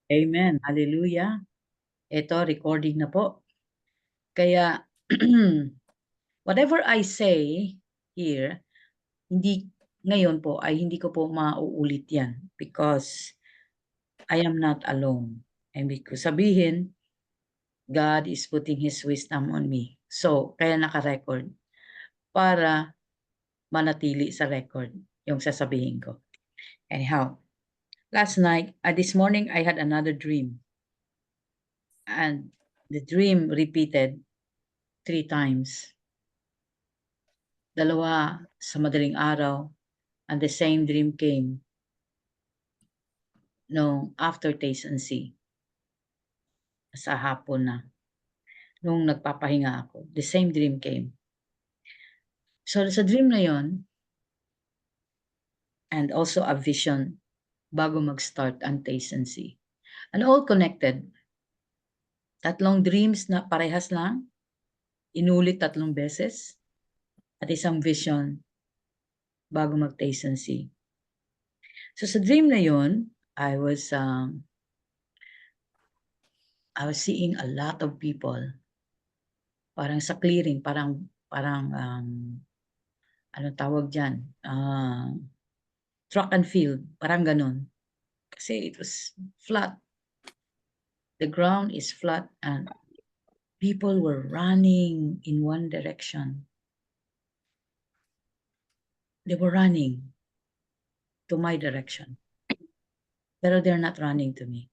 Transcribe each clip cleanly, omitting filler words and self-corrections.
Amen. Hallelujah. Ito, recording na po. Kaya, whatever I say here, hindi ngayon po ay hindi ko po mauulit yan because I am not alone. Ibig ko sabihin, God is putting His wisdom on me. So, kaya naka-record para manatili sa record yung sasabihin ko. Anyhow, this morning, I had another dream. And the dream repeated 3 times. Dalawa sa madaling araw, and the same dream came nung after taste and see. Sa hapon na, nung nagpapahinga ako, the same dream came. So sa dream na yon, and also a vision bago mag-start ang taste and see. And all connected. Tatlong dreams na parehas lang, inulit 3 beses, at isang vision bago mag-taste and see. So sa dream na yon, I was seeing a lot of people. Parang sa clearing, parang anong tawag diyan, track and field, parang gano'n. Kasi it was flat. The ground is flat and people were running in one direction. They were running to my direction. Pero they're not running to me.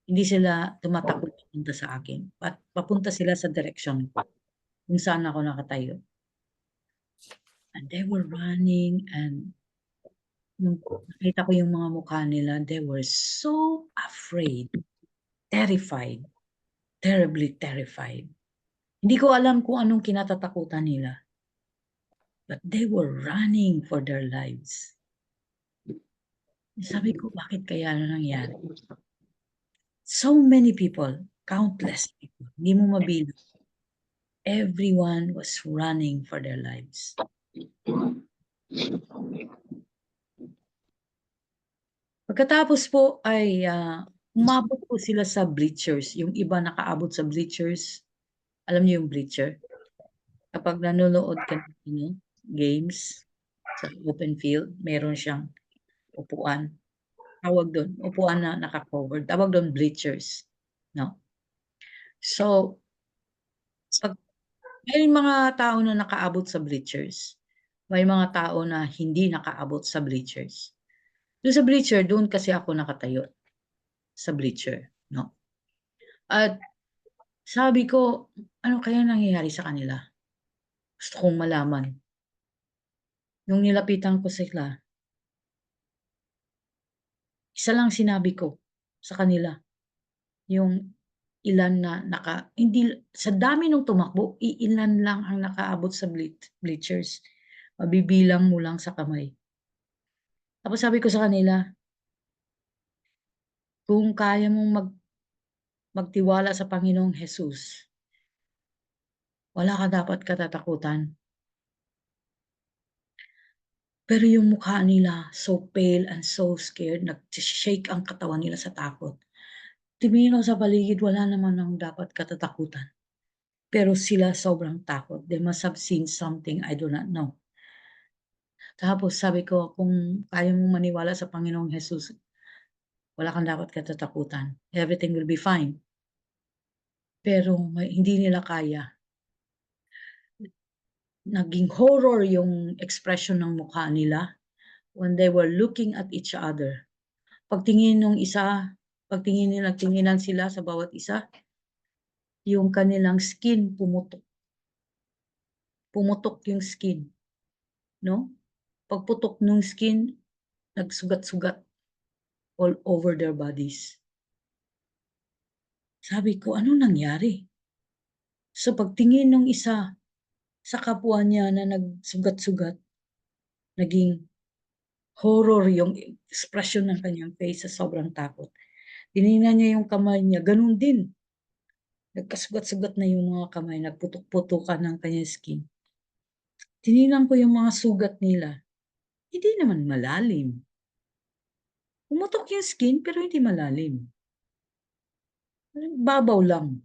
Hindi sila tumatakbo papunta sa akin, papunta sila sa direction kung saan ako nakatayo. And they were running, and nung nakita ko yung mga mukha nila, they were so afraid, terrified, terribly terrified. Hindi ko alam kung anong kinatatakutan nila. But they were running for their lives. Sabi ko, bakit kaya nangyari? So many people, countless people, hindi mo mabilang. Everyone was running for their lives. Pagkatapos po ay umabot po sila sa bleachers. Yung iba nakaabot sa bleachers. Alam niyo yung bleacher? Kapag nanonood ka ng games sa open field, meron siyang upuan. Tawag doon, upuan na naka-covered. Tawag doon bleachers, no? So, pag may mga tao na nakaabot sa bleachers, may mga tao na hindi nakaabot sa bleachers. Doon sa bleacher, doon kasi ako nakatayo sa bleacher, no? At sabi ko, ano kaya nangyayari sa kanila? Gusto kong malaman. Nung nilapitan ko sila, isa lang sinabi ko sa kanila, yung ilan na hindi sa dami nung tumakbo, iilan lang ang nakaabot sa bleachers. Mabibilang mo lang sa kamay. Tapos sabi ko sa kanila, kung kaya mong magtiwala sa Panginoong Hesus, wala ka dapat katatakutan. Pero yung mukha nila, so pale and so scared, nag-shake ang katawan nila sa takot. Tumingin ako sa paligid, wala naman akong dapat katatakutan. Pero sila sobrang takot. They must have seen something I do not know. Tapos sabi ko, kung kaya mong maniwala sa Panginoong Hesus, wala kang dapat katatakutan. Everything will be fine. Pero hindi nila kaya. Naging horror yung expression ng mukha nila when they were looking at each other. Pagtingin nagtinginan sila sa bawat isa, yung kanilang skin pumutok. Pumutok yung skin, no? Pagputok nung skin, nagsugat-sugat all over their bodies. Sabi ko, ano nangyari? So pagtingin nung isa sa kapwa niya na nagsugat-sugat, naging horror yung expression ng kanyang face sa sobrang takot. Tiningnan niya yung kamay niya, ganun din. Nagkasugat-sugat na yung mga kamay, nagputok-putukan ng kanyang skin. Tiningnan ko yung mga sugat nila, hindi naman malalim. Pumutok yung skin pero hindi malalim. babaw lang.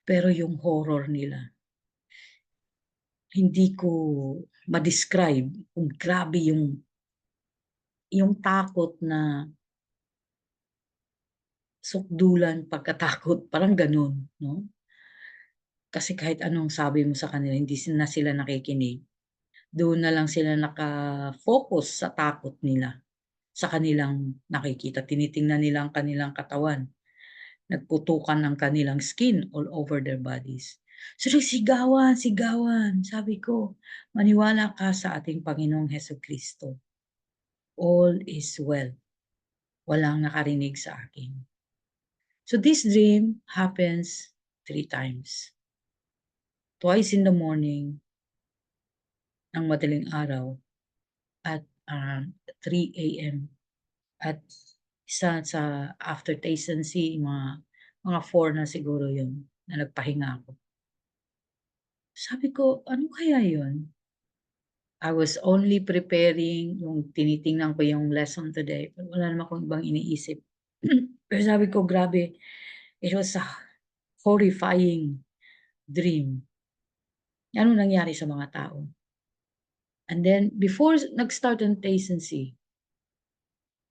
Pero yung horror nila, hindi ko ma-describe kung grabe yung takot na sukdulan, pagkatakot, parang gano'n, 'no? Kasi kahit anong sabi mo sa kanila hindi na sila nakikinig. Doon na lang sila naka-focus sa takot nila, sa kanilang nakikita. Tinitingnan nila ang kanilang katawan, nagputukan ang kanilang skin all over their bodies. So, sigawan, sigawan. Sabi ko, "Maniwala ka sa ating Panginoong Hesukristo. All is well." Walang nakarinig sa akin. So, this dream happens 3 times. Twice in the morning ng madaling araw at, 3 AM at isa sa after taste and see mga 4 na siguro yun na nagpahinga ako. Sabi ko, "Ano kaya yun?" I was only preparing yung tinitingnan ko yung lesson today, pero wala naman akong ibang iniisip. Pero sabi ko, "Grabe, it was a horrifying dream." Anong nangyari sa mga tao. And then before nag-start ang taste and see,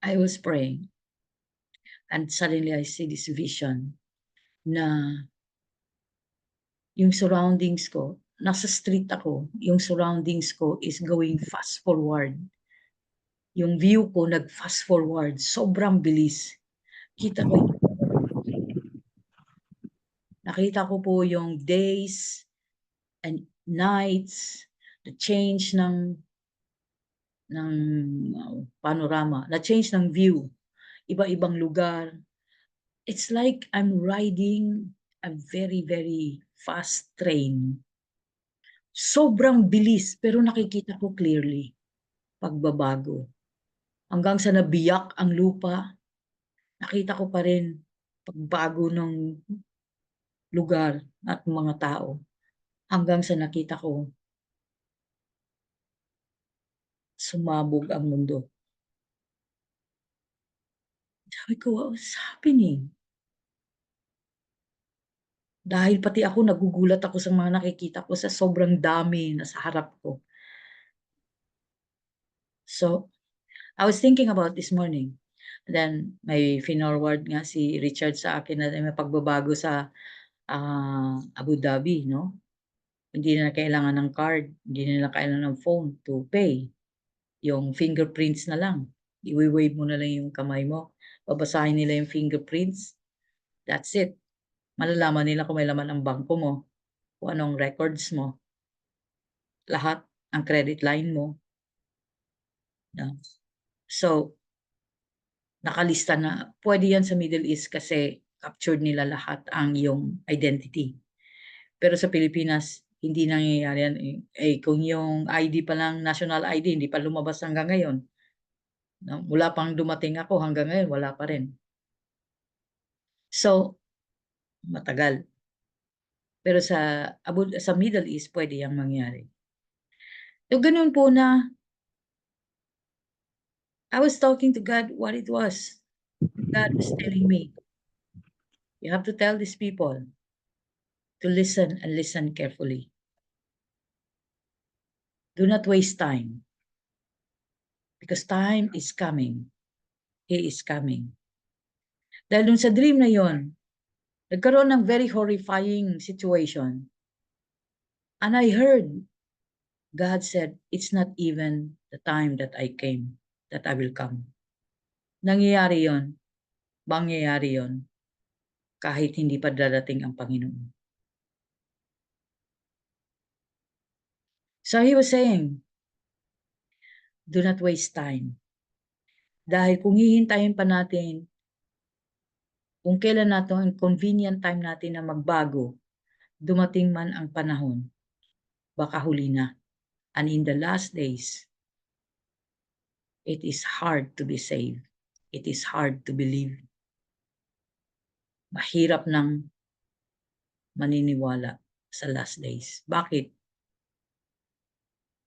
I was praying and suddenly I see this vision na yung surroundings ko, nasa street ako, yung surroundings ko is going fast forward. Yung view ko nag-fast forward, sobrang bilis. Kita ko nakita ko po yung days and nights, the change ng panorama, na change ng view, iba-ibang lugar. It's like I'm riding a very, very fast train. Sobrang bilis pero nakikita ko clearly pagbabago. Hanggang sa nabiyak ang lupa, nakita ko pa rin pagbago ng lugar at mga tao. Hanggang sa nakita ko sumabog ang mundo. Sabi ko, "What's happening?" Dahil pati ako nagugulat ako sa mga nakikita ko sa sobrang dami na sa harap ko. So, I was thinking about this morning, then may finorward nga si Richard sa akin na may pagbabago sa, Abu Dhabi 'no. Hindi na kailangan ng card, hindi nila kailangan ng phone to pay. Yung fingerprints na lang, iwe-wave mo na lang yung kamay mo, babasahin nila yung fingerprints, that's it. Malalaman nila kung may laman ang bangko mo, kung anong records mo, lahat, ang credit line mo, 'no. So, nakalista na puwede yan sa Middle East kasi captured nila lahat ang iyong identity. Pero sa Pilipinas, hindi nangyayari yan, eh. Eh, kung yung ID pa lang, national ID hindi pa lumabas hanggang ngayon, 'no, mula pang dumating ako hanggang ngayon wala pa rin. So, matagal. Pero sa Middle East puwede yang mangyari. So, gano'n po na I was talking to God what it was. God was telling me, "You have to tell these people to listen and listen carefully. Do not waste time because time is coming. He is coming." Dahil dun sa dream na yon, nagkaroon ng very horrifying situation. And I heard God said, "It's not even the time that I came, that I will come." Nangyayari yon, mangyayari yon kahit hindi pa darating ang Panginoon. So he was saying, do not waste time. Dahil kung hihintayin pa natin kung kailan ang convenient time natin na magbago, dumating man ang panahon, baka huli na. And in the last days, it is hard to be saved. It is hard to believe. Mahirap ng maniniwala sa last days. Bakit?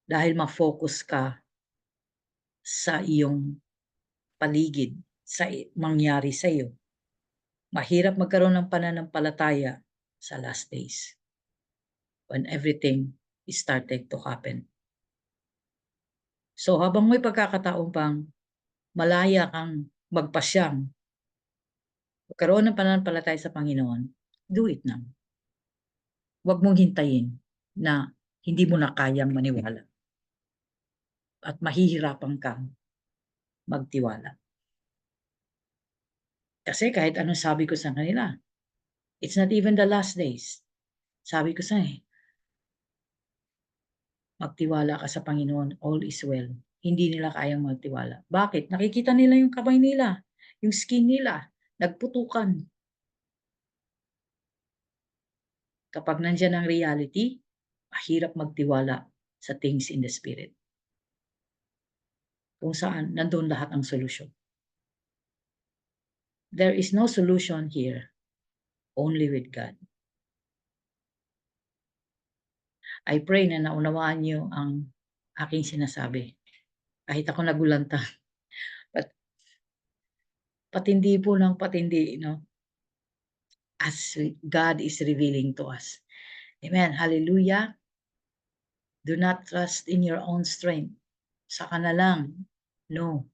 Dahil ma-focus ka sa iyong paligid, sa mangyari sa'yo. Mahirap magkaroon ng pananampalataya sa last days when everything is started to happen. So habang may pagkakataon pang malaya kang magpasyang magkaroon ng pananampalataya sa Panginoon, do it now. Huwag mong hintayin na hindi mo na kayang maniwala at mahihirapan kang magtiwala. Kasi kahit anong sabi ko sa kanila, it's not even the last days. Sabi ko sa magtiwala ka sa Panginoon, all is well. Hindi nila kayang magtiwala. Bakit? Nakikita nila yung kamay nila, yung skin nila, nagputukan. Kapag nandiyan ang reality, mahirap magtiwala sa things in the spirit. Kung saan, nandun lahat ang solusyon. There is no solution here, only with God. I pray na naunawaan niyo ang aking sinasabi. Kahit ako nagulanta. Patindi po ng patindi, no? As God is revealing to us. Amen. Hallelujah. Do not trust in your own strength. Saka na lang. No.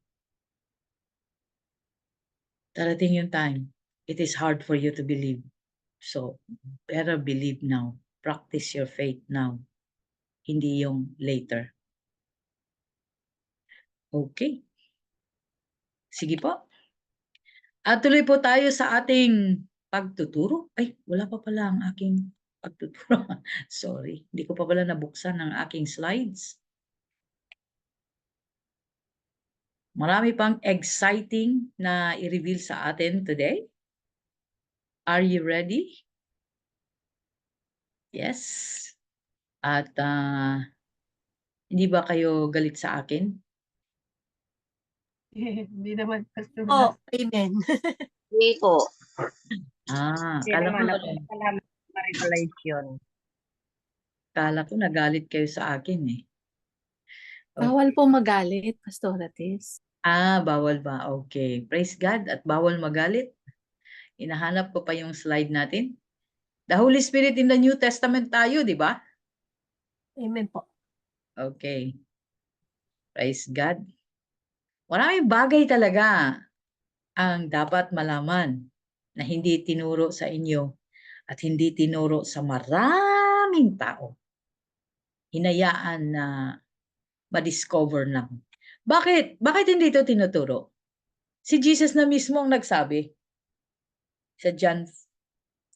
Darating yung time. It is hard for you to believe. So, better believe now. Practice your faith now. Hindi yung later. Okay. Sige po. At tuloy po tayo sa ating pagtuturo. Ay, wala pa pala ang aking pagtuturo. Sorry, hindi ko pa pala nabuksan ang aking slides. Marami pang exciting na i-reveal sa atin today. Are you ready? Yes. At hindi ba kayo galit sa akin? Hindi naman. Oh, amen. Hindi po. Kala ko nagalit kayo sa akin eh. Bawal po magalit, Pastor Atis. Bawal ba? Okay. Praise God at bawal magalit. Hinahanap ko pa yung slide natin. The Holy Spirit in the New Testament tayo, di ba? Amen po. Okay. Praise God. Maraming bagay talaga ang dapat malaman na hindi tinuro sa inyo at hindi tinuro sa maraming tao. Hinayaan na ma-discover lang. Bakit? Bakit hindi ito tinuturo? Si Jesus na mismo ang nagsabi sa John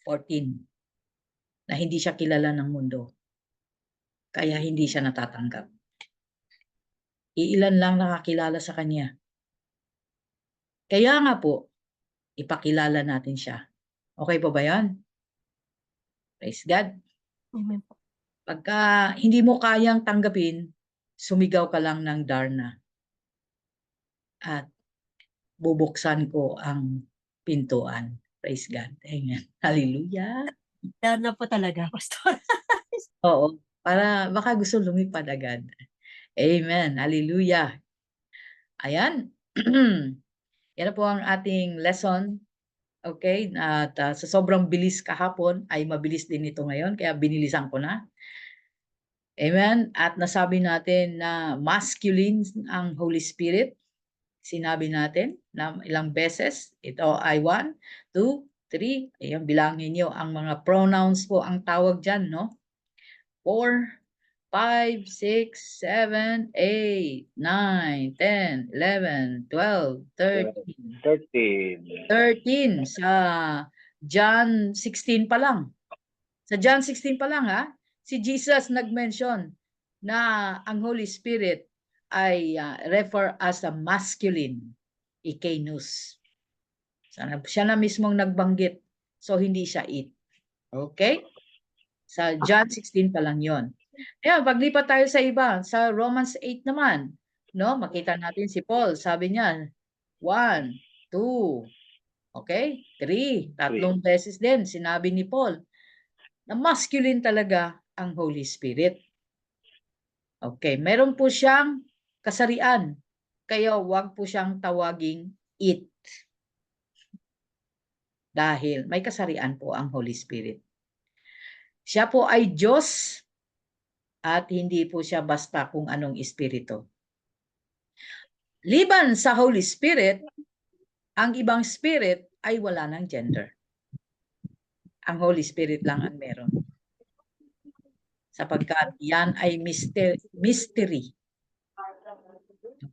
14 na hindi siya kilala ng mundo. Kaya hindi siya natatanggap. Iilan lang nakakilala sa kanya. Kaya nga po, ipakilala natin siya. Okay po ba yan? Praise God. Amen po. Pagka hindi mo kayang tanggapin, sumigaw ka lang ng Darna. At bubuksan ko ang pintuan. Praise God. Amen. Hallelujah. Dahil na po talaga, Pastor. Oo. Para baka gusto lumipad agad. Amen. Hallelujah. Ayan. Yan po ang ating lesson. Okay? At sa sobrang bilis kahapon, ay mabilis din ito ngayon. Kaya binilisan ko na. Amen. At nasabi natin na masculine ang Holy Spirit. Sinabi natin na ilang beses. Ito ay 1, 2, 3. Ayan, bilangin nyo. Ang mga pronouns po ang tawag dyan, no? 4, 5, 6, 7, 8, 9, 10, 11, 12, 13. 13 sa John 16 pa lang. Sa John 16 pa lang si Jesus nag-mention na ang Holy Spirit ay refer as a masculine, ikenus. Siya na mismong nagbanggit. So hindi siya it. Okay? Sa John 16 pa lang 'yon. Ayan, paglipat tayo sa iba, sa Romans 8 naman, no? Makita natin si Paul, sabi niya, 1, 2, okay? 3, tatlong beses din sinabi ni Paul na masculine talaga ang Holy Spirit. Okay, meron po siyang kasarian, kaya wag po siyang tawaging it. Dahil may kasarian po ang Holy Spirit. Siya po ay Diyos at hindi po siya basta kung anong espiritu. Liban sa Holy Spirit, ang ibang spirit ay wala ng gender. Ang Holy Spirit lang ang meron. Sapagkat yan ay mystery.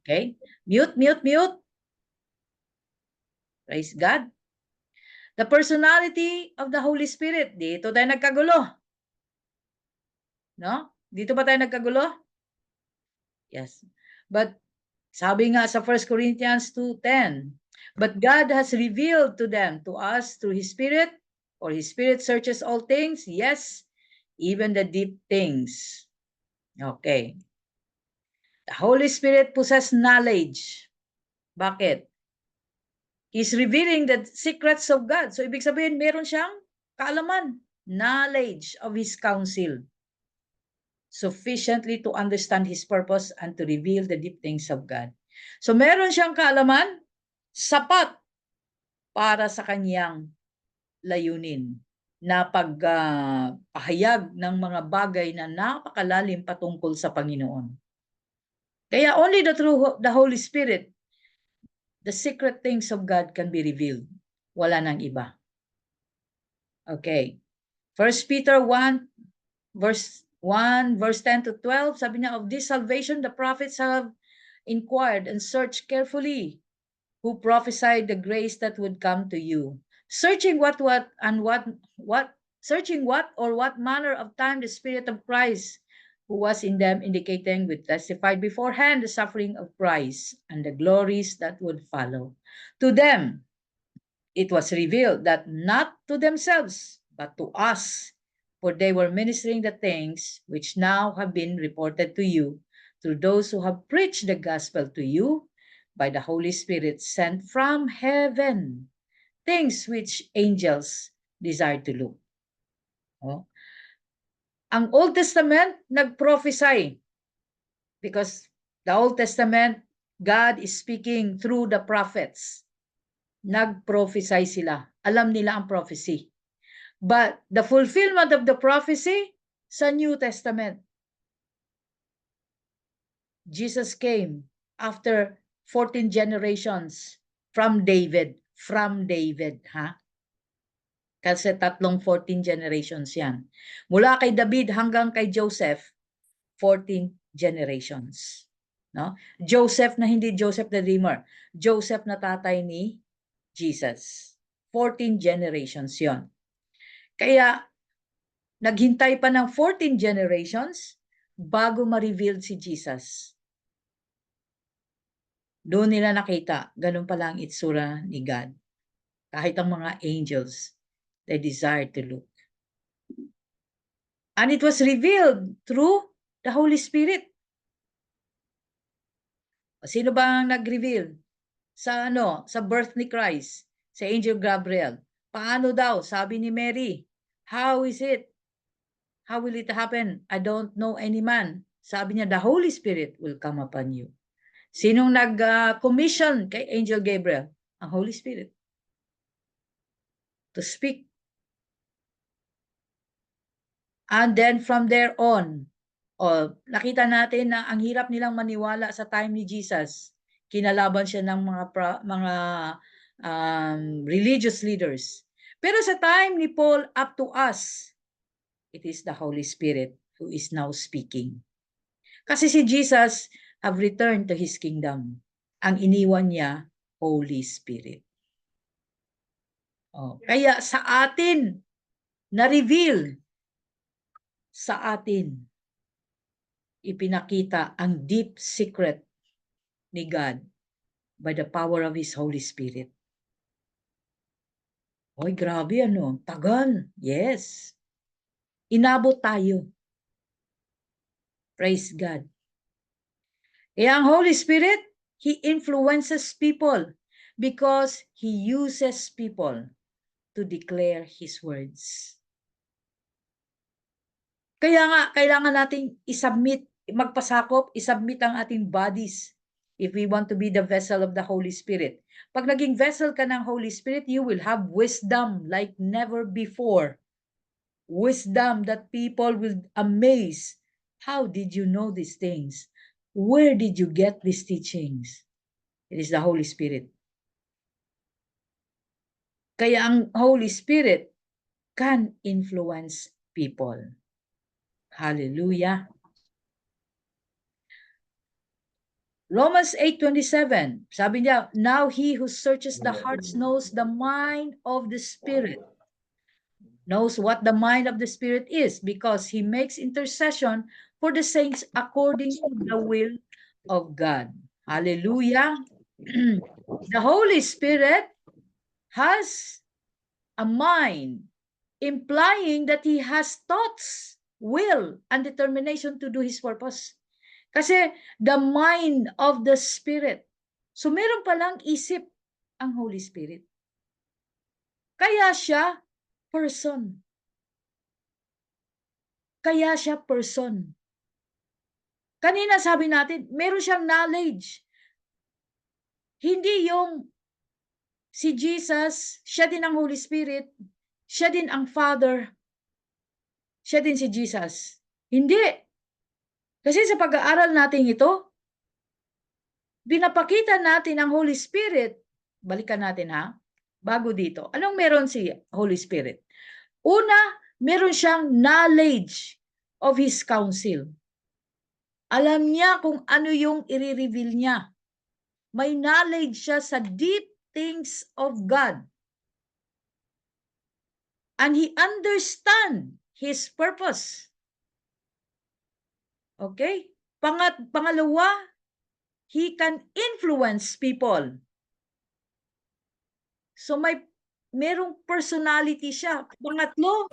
Okay? Mute. Praise God. The personality of the Holy Spirit. Dito tayo nagkagulo. No? Dito ba tayo nagkagulo? Yes. But sabi nga sa 1 Corinthians 2:10, but God has revealed to them, to us, through His Spirit, for His Spirit searches all things, yes, even the deep things. Okay. The Holy Spirit possesses knowledge. Bakit? He's revealing the secrets of God. So, ibig sabihin, meron siyang kaalaman, knowledge of His counsel, sufficiently to understand His purpose and to reveal the deep things of God. So, meron siyang kaalaman, sapat para sa kanyang layunin na pagpahayag ng mga bagay na napakalalim patungkol sa Panginoon. Kaya only through the Holy Spirit, the secret things of God can be revealed. Wala nang iba. Okay. 1 Peter 1, verse 10 to 12, sabi niya, of this salvation the prophets have inquired and searched carefully, who prophesied the grace that would come to you, searching what manner of time the Spirit of Christ who was in them indicating with testified beforehand the suffering of Christ and the glories that would follow. To them it was revealed that not to themselves but to us, for they were ministering the things which now have been reported to you through those who have preached the gospel to you by the Holy Spirit sent from heaven, things which angels desire to look. Oh. Ang Old Testament nag-prophesy because the Old Testament, God is speaking through the prophets. Nag-prophesy sila. Alam nila ang prophecy. But the fulfillment of the prophecy sa New Testament. Jesus came after 14 generations from David. From David, ha? Kasi 14 generations yan. Mula kay David hanggang kay Joseph, 14 generations. No? Joseph na hindi Joseph the Redeemer. Joseph na tatay ni Jesus. 14 generations yon. Kaya, naghintay pa ng 14 generations bago ma-reveal si Jesus. Doon nila nakita, ganun pala ang itsura ni God. Kahit ang mga angels, they desire to look. And it was revealed through the Holy Spirit. Sino ba ang nag-reveal? Sa birth ni Christ, sa Angel Gabriel. Paano daw? Sabi ni Mary, how is it? How will it happen? I don't know any man. Sabi niya, the Holy Spirit will come upon you. Sinong nag-commission kay Angel Gabriel? Ang Holy Spirit. To speak. And then from there on, nakita natin na ang hirap nilang maniwala sa time ni Jesus. Kinalaban siya ng mga religious leaders. Pero sa time ni Paul up to us, it is the Holy Spirit who is now speaking. Kasi si Jesus have returned to His kingdom. Ang iniwan niya, Holy Spirit. Kaya sa atin, na-reveal sa atin, ipinakita ang deep secret ni God by the power of His Holy Spirit. Oy, grabe tagal. Yes. Inabot tayo. Praise God. Kaya ang Holy Spirit, He influences people because He uses people to declare His words. Kaya nga, kailangan nating isubmit ang ating bodies if we want to be the vessel of the Holy Spirit. Pag naging vessel ka ng Holy Spirit, you will have wisdom like never before. Wisdom that people will amaze. How did you know these things? Where did you get these teachings? It is the Holy Spirit. Kaya ang Holy Spirit can influence people. Hallelujah. Romans 8:27, sabi niya, now he who searches the hearts knows the mind of the Spirit. Knows what the mind of the Spirit is because he makes intercession for the saints according to the will of God. Hallelujah. The Holy Spirit has a mind, implying that he has thoughts, will, and determination to do his purpose. Kasi the mind of the Spirit. So meron palang isip ang Holy Spirit. Kaya siya person. Kaya siya person. Kanina sabi natin, meron siyang knowledge. Hindi yung si Jesus, siya din ang Holy Spirit, siya din ang Father, siya din si Jesus. Hindi. Kasi sa pag-aaral natin ito, binapakita natin ang Holy Spirit. Balikan natin ha, bago dito. Anong meron si Holy Spirit? Una, meron siyang knowledge of His counsel. Alam niya kung ano yung i-reveal niya. May knowledge siya sa deep things of God. And He understand His purpose. Okay? Pangalawa, He can influence people. So merong personality siya. Pangatlo,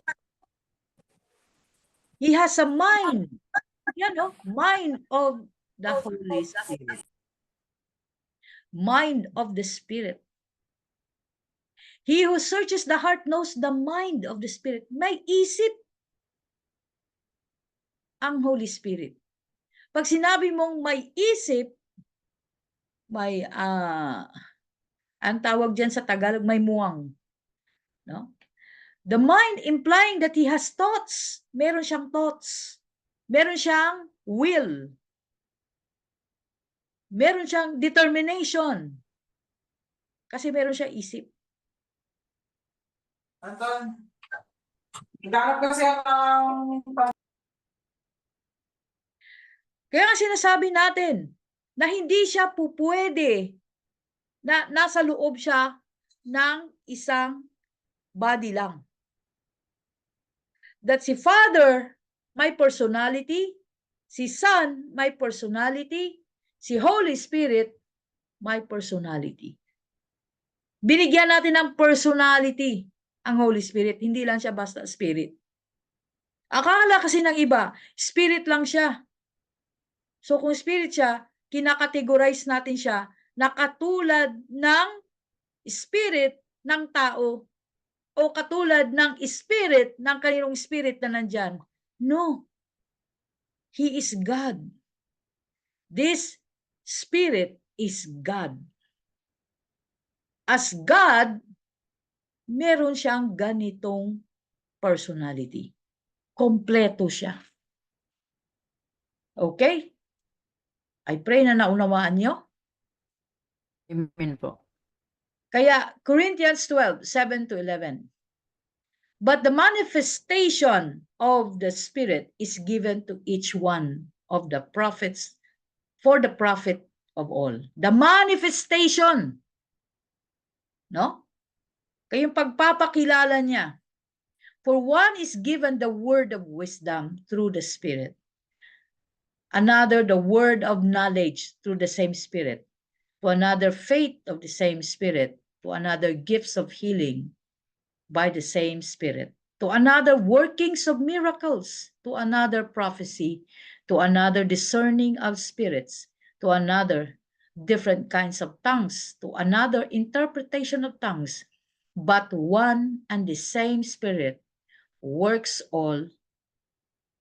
He has a mind. Yan o, mind of the Holy Spirit. Mind of the Spirit. He who searches the heart knows the mind of the Spirit. May isip ang Holy Spirit. Pag sinabi mong may isip, may, ang tawag dyan sa Tagalog, may muwang. No? The mind implying that he has thoughts. Meron siyang thoughts. Meron siyang will. Meron siyang determination. Kasi meron siyang isip. Anton, naghanap kasi ang Kaya nga sinasabi natin na hindi siya pupwede na nasa loob siya ng isang body lang. That si Father may personality, si Son may personality, si Holy Spirit may personality. Binigyan natin ng personality ang Holy Spirit, hindi lang siya basta spirit. Akala kasi ng iba, spirit lang siya. So kung spirit siya, kinakategorize natin siya na katulad ng spirit ng tao o katulad ng spirit ng kaninong spirit na nandyan. No. He is God. This spirit is God. As God, meron siyang ganitong personality. Kompleto siya. Okay? I pray na naunawaan nyo. Amen po. Kaya, Corinthians 12:7-11. But the manifestation of the Spirit is given to each one of the prophets for the profit of all. The manifestation. No? Kaya yung pagpapakilala niya. For one is given the word of wisdom through the Spirit. Another, the word of knowledge through the same Spirit. To another, faith of the same Spirit. To another, gifts of healing by the same Spirit. To another, workings of miracles. To another, prophecy. To another, discerning of spirits. To another, different kinds of tongues. To another, interpretation of tongues. But one and the same Spirit works all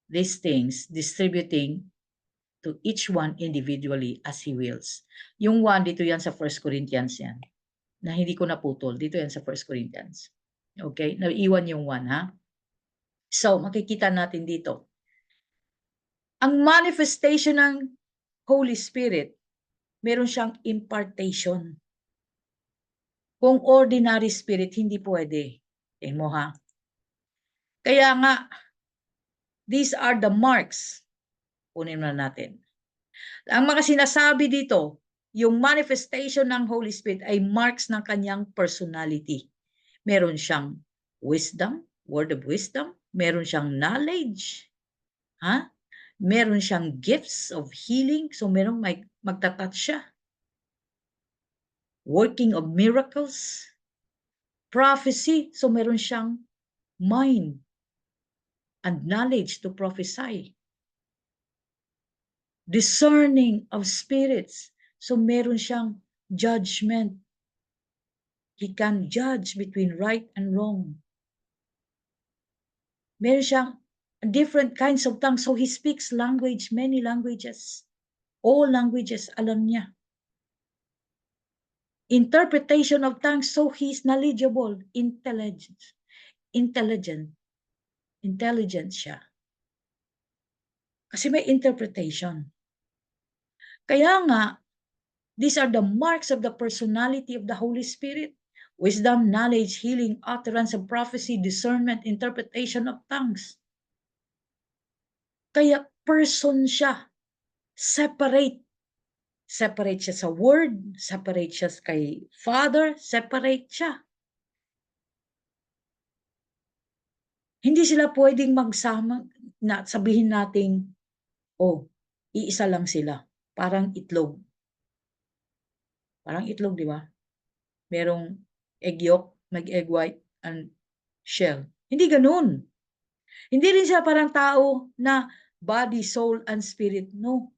these things, distributing to each one individually as He wills. Yung 1, dito yan sa 1 Corinthians yan. Na hindi ko naputol. Dito yan sa 1 Corinthians. Okay? Naiwan yung 1, ha? So, makikita natin dito. Ang manifestation ng Holy Spirit, meron siyang impartation. Kung ordinary spirit, hindi pwede. Mo, ha? Kaya nga, these are the marks. Kunin na natin. Ang mga sinasabi dito, yung manifestation ng Holy Spirit ay marks ng kanyang personality. Meron siyang wisdom, word of wisdom. Meron siyang knowledge. Ha? Meron siyang gifts of healing. So, merong magtatouch siya. Working of miracles. Prophecy. So, meron siyang mind and knowledge to prophesy. Discerning of spirits. So, meron siyang judgment. He can judge between right and wrong. Meron siyang different kinds of tongues. So, he speaks language, many languages. All languages, alam niya. Interpretation of tongues. So, he's knowledgeable, intelligent siya. Kasi may interpretation. Kaya nga, these are the marks of the personality of the Holy Spirit. Wisdom, knowledge, healing, utterance of prophecy, discernment, interpretation of tongues. Kaya person siya. Separate. Separate siya sa Word, separate siya kay Father, separate siya. Hindi sila pwedeng magsama na sabihin nating, oh, iisa lang sila. Parang itlog. Parang itlog, di ba? Merong egg yolk, egg white, and shell. Hindi ganun. Hindi rin siya parang tao na body, soul, and spirit. No.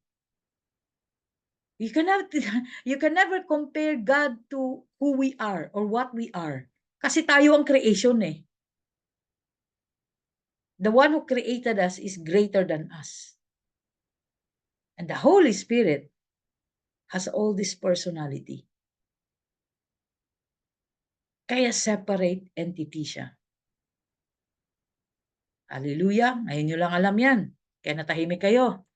You can never compare God to who we are or what we are. Kasi tayo ang creation eh. The one who created us is greater than us. And the Holy Spirit has all this personality. Kaya separate entity siya. Hallelujah. Ngayon nyo lang alam yan. Kaya natahimik kayo.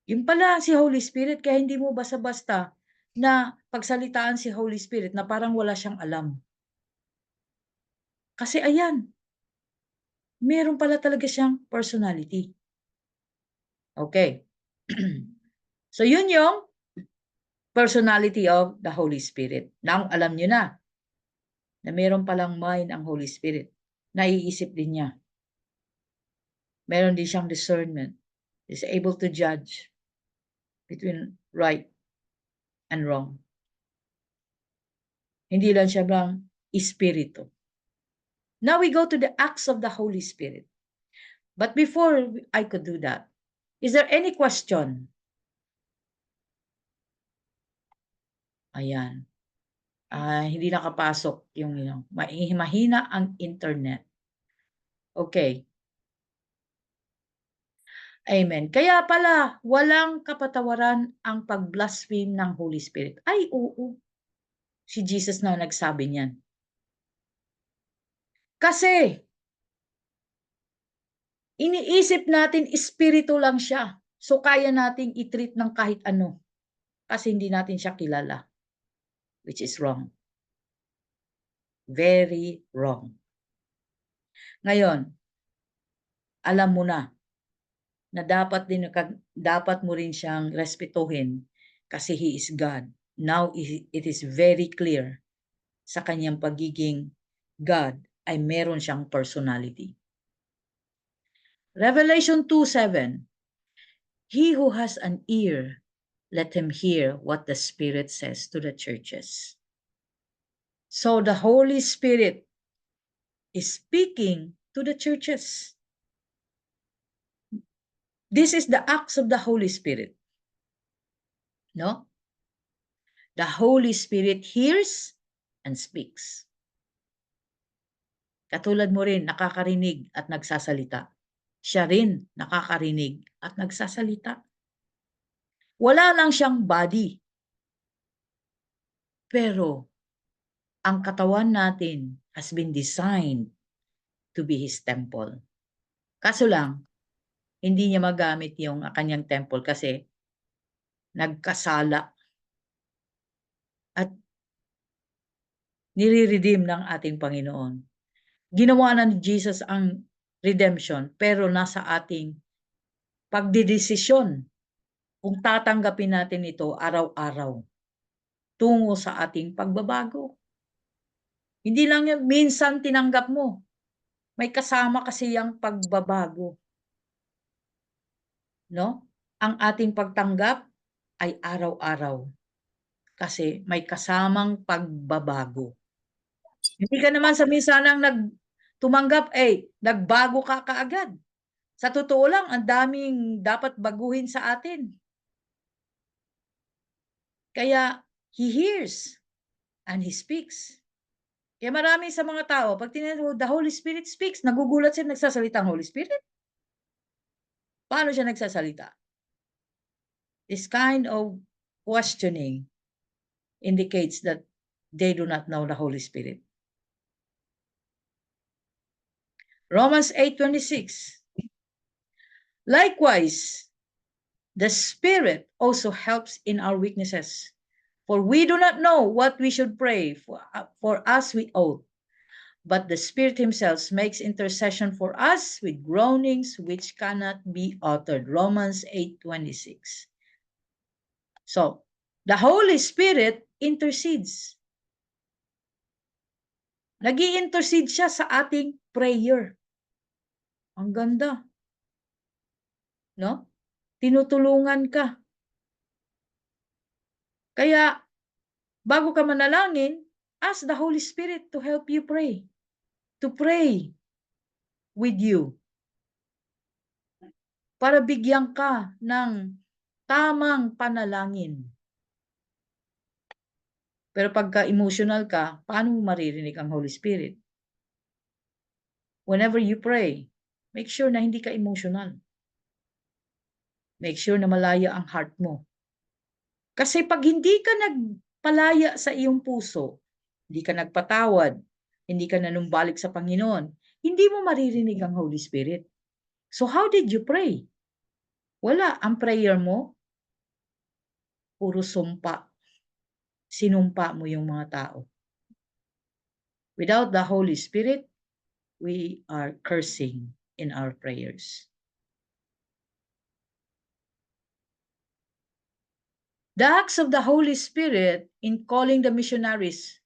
Yung pala si Holy Spirit, kaya hindi mo basta-basta na pagsalitaan si Holy Spirit na parang wala siyang alam. Kasi ayan, meron pala talaga siyang personality. Okay. So yun yung personality of the Holy Spirit. Now, alam nyo na meron palang mind ang Holy Spirit. Naiisip din niya. Meron din siyang discernment. Is able to judge between right and wrong. Hindi lang siya bang espiritu. Now we go to the acts of the Holy Spirit. But before I could do that, is there any question? Ayan. Hindi nakapasok yung mahina ang internet. Okay. Amen. Kaya pala, walang kapatawaran ang pag-blaspheme ng Holy Spirit. Ay, oo. Si Jesus na nagsabi niyan. Kasi, iniisip natin, espiritu lang siya. So, kaya nating i-treat ng kahit ano. Kasi hindi natin siya kilala. Which is wrong. Very wrong. Ngayon, alam mo na dapat mo rin siyang respetuhin kasi He is God. Now, it is very clear sa kanyang pagiging God ay meron siyang personality. Revelation 2:7. He who has an ear, let him hear what the Spirit says to the churches. So the Holy Spirit is speaking to the churches. This is the acts of the Holy Spirit. No? The Holy Spirit hears and speaks. Katulad mo rin, nakakarinig at nagsasalita. siya rin nakakarinig at nagsasalita. Wala lang siyang body. Pero ang katawan natin has been designed to be His temple. Kaso lang, hindi niya magamit yung kanyang temple kasi nagkasala at nire-redeem ng ating Panginoon. Ginawa na ni Jesus ang redemption pero nasa ating pagdidesisyon kung tatanggapin natin ito araw-araw tungo sa ating pagbabago. Hindi lang yung minsan tinanggap mo. May kasama kasi yung pagbabago. No? Ang ating pagtanggap ay araw-araw. Kasi may kasamang pagbabago. Hindi ka naman sa minsanang tumanggap, nagbago ka kaagad. Sa totoo lang, ang daming dapat baguhin sa atin. Kaya, He hears and He speaks. Kaya marami sa mga tao, pag tinanong, the Holy Spirit speaks, nagugulat sila, nagsasalita ang Holy Spirit. Paano siya nagsasalita? This kind of questioning indicates that they do not know the Holy Spirit. Romans 8:26. Likewise, the Spirit also helps in our weaknesses. For we do not know what we should pray for as we ought. But the Spirit Himself makes intercession for us with groanings which cannot be uttered. Romans 8:26. So, the Holy Spirit intercedes. Nag-i-intercede siya sa ating prayer. Ang ganda. No? Tinutulungan ka. Kaya, bago ka manalangin, ask the Holy Spirit to help you pray. To pray with you. Para bigyan ka ng tamang panalangin. Pero pagka emotional ka, paano mo maririnig ang Holy Spirit? Whenever you pray, make sure na hindi ka emotional. Make sure na malaya ang heart mo. Kasi pag hindi ka nagpalaya sa iyong puso, hindi ka nagpatawad, hindi ka nanumbalik sa Panginoon, hindi mo maririnig ang Holy Spirit. So how did you pray? Wala. Ang prayer mo, puro sumpa. Sinumpa mo yung mga tao. Without the Holy Spirit, we are cursing in our prayers. The acts of the Holy Spirit in calling the missionaries,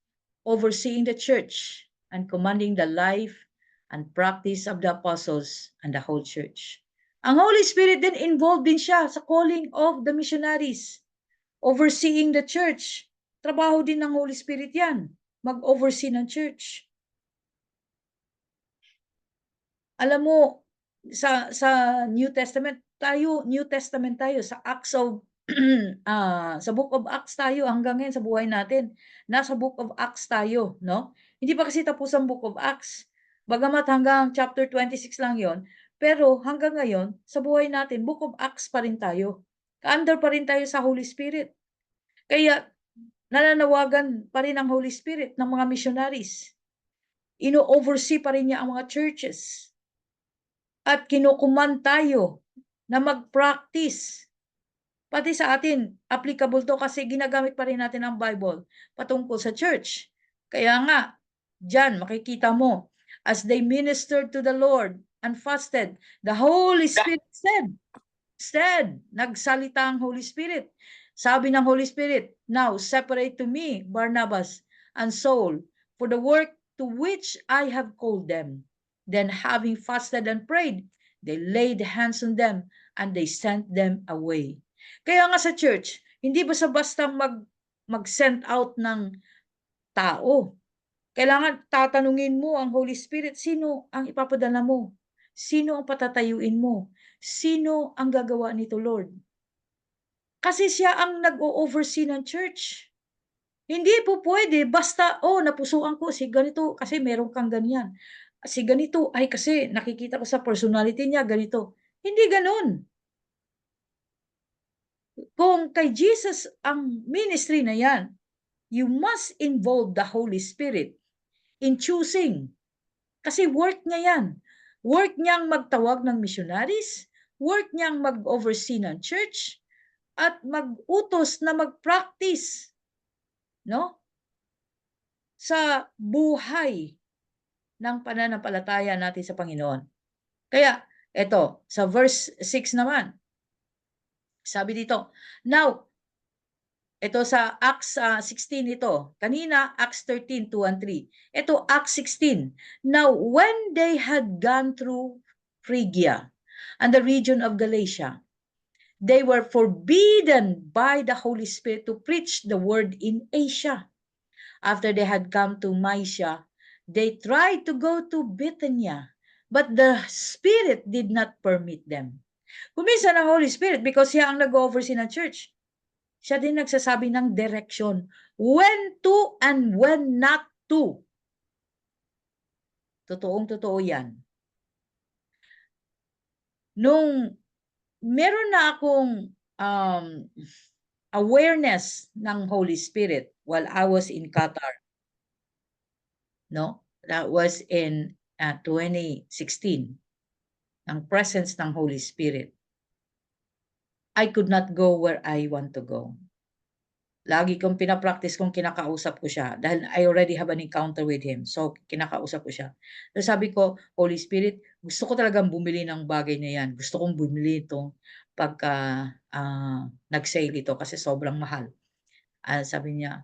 overseeing the church, and commanding the life and practice of the apostles and the whole church. Ang Holy Spirit din involved din siya sa calling of the missionaries, overseeing the church. Trabaho din ng Holy Spirit yan, mag-oversee ng church. Alam mo, sa New Testament tayo sa Acts of sa Book of Acts tayo hanggang ngayon sa buhay natin. Nasa Book of Acts tayo, no? Hindi pa kasi tapos ang Book of Acts. Bagamat hanggang chapter 26 lang 'yon, pero hanggang ngayon sa buhay natin Book of Acts pa rin tayo. Under pa rin tayo sa Holy Spirit. Kaya nananawagan pa rin ang Holy Spirit ng mga missionaries. Ino-oversee pa rin niya ang mga churches. At kinukuman tayo na mag-practice. Pati sa atin, applicable to kasi ginagamit pa rin natin ang Bible patungkol sa church. Kaya nga, dyan makikita mo, as they ministered to the Lord and fasted, the Holy Spirit said, nagsalita ang Holy Spirit. Sabi ng Holy Spirit, now separate to me Barnabas and Saul for the work to which I have called them. Then having fasted and prayed, they laid hands on them and they sent them away. Kaya nga sa church, hindi basta-basta mag-send out ng tao. Kailangan tatanungin mo ang Holy Spirit, sino ang ipapadala mo? Sino ang patatayuin mo? Sino ang gagawa nito, Lord? Kasi siya ang nag-o-oversee ng church. Hindi po pwede, basta, napusuan ko si ganito kasi meron kang ganyan. Kasi ganito, ay kasi nakikita ko sa personality niya, ganito. Hindi ganun. Kung kay Jesus ang ministry na yan, you must involve the Holy Spirit in choosing. Kasi work niya yan. Work niyang magtawag ng missionaries, work niyang mag-oversee ng church, at mag-utos na mag-practice, no? Sa buhay ng pananampalataya natin sa Panginoon. Kaya, eto, sa verse 6 naman, sabi dito, now, ito sa Acts 16 ito. Kanina, Acts 13, 2 and 3. Ito, Acts 16. Now, when they had gone through Phrygia and the region of Galatia, they were forbidden by the Holy Spirit to preach the word in Asia. After they had come to Mysia, they tried to go to Bithynia, but the Spirit did not permit them. Kumisa ng Holy Spirit because siya ang nag-oversee ng church. Siya din nagsasabi ng direction. When to and when not to. Totoong-totoo yan. Nung meron na akong awareness ng Holy Spirit while I was in Qatar. No? That was in 2016. Ang presence ng Holy Spirit. I could not go where I want to go. Lagi kong pinapractice kung kinakausap ko siya dahil I already have an encounter with Him. So, kinakausap ko siya. So, sabi ko, Holy Spirit, gusto ko talagang bumili ng bagay na yan. Gusto kong bumili ito pagka nag-sale ito kasi sobrang mahal. Sabi niya,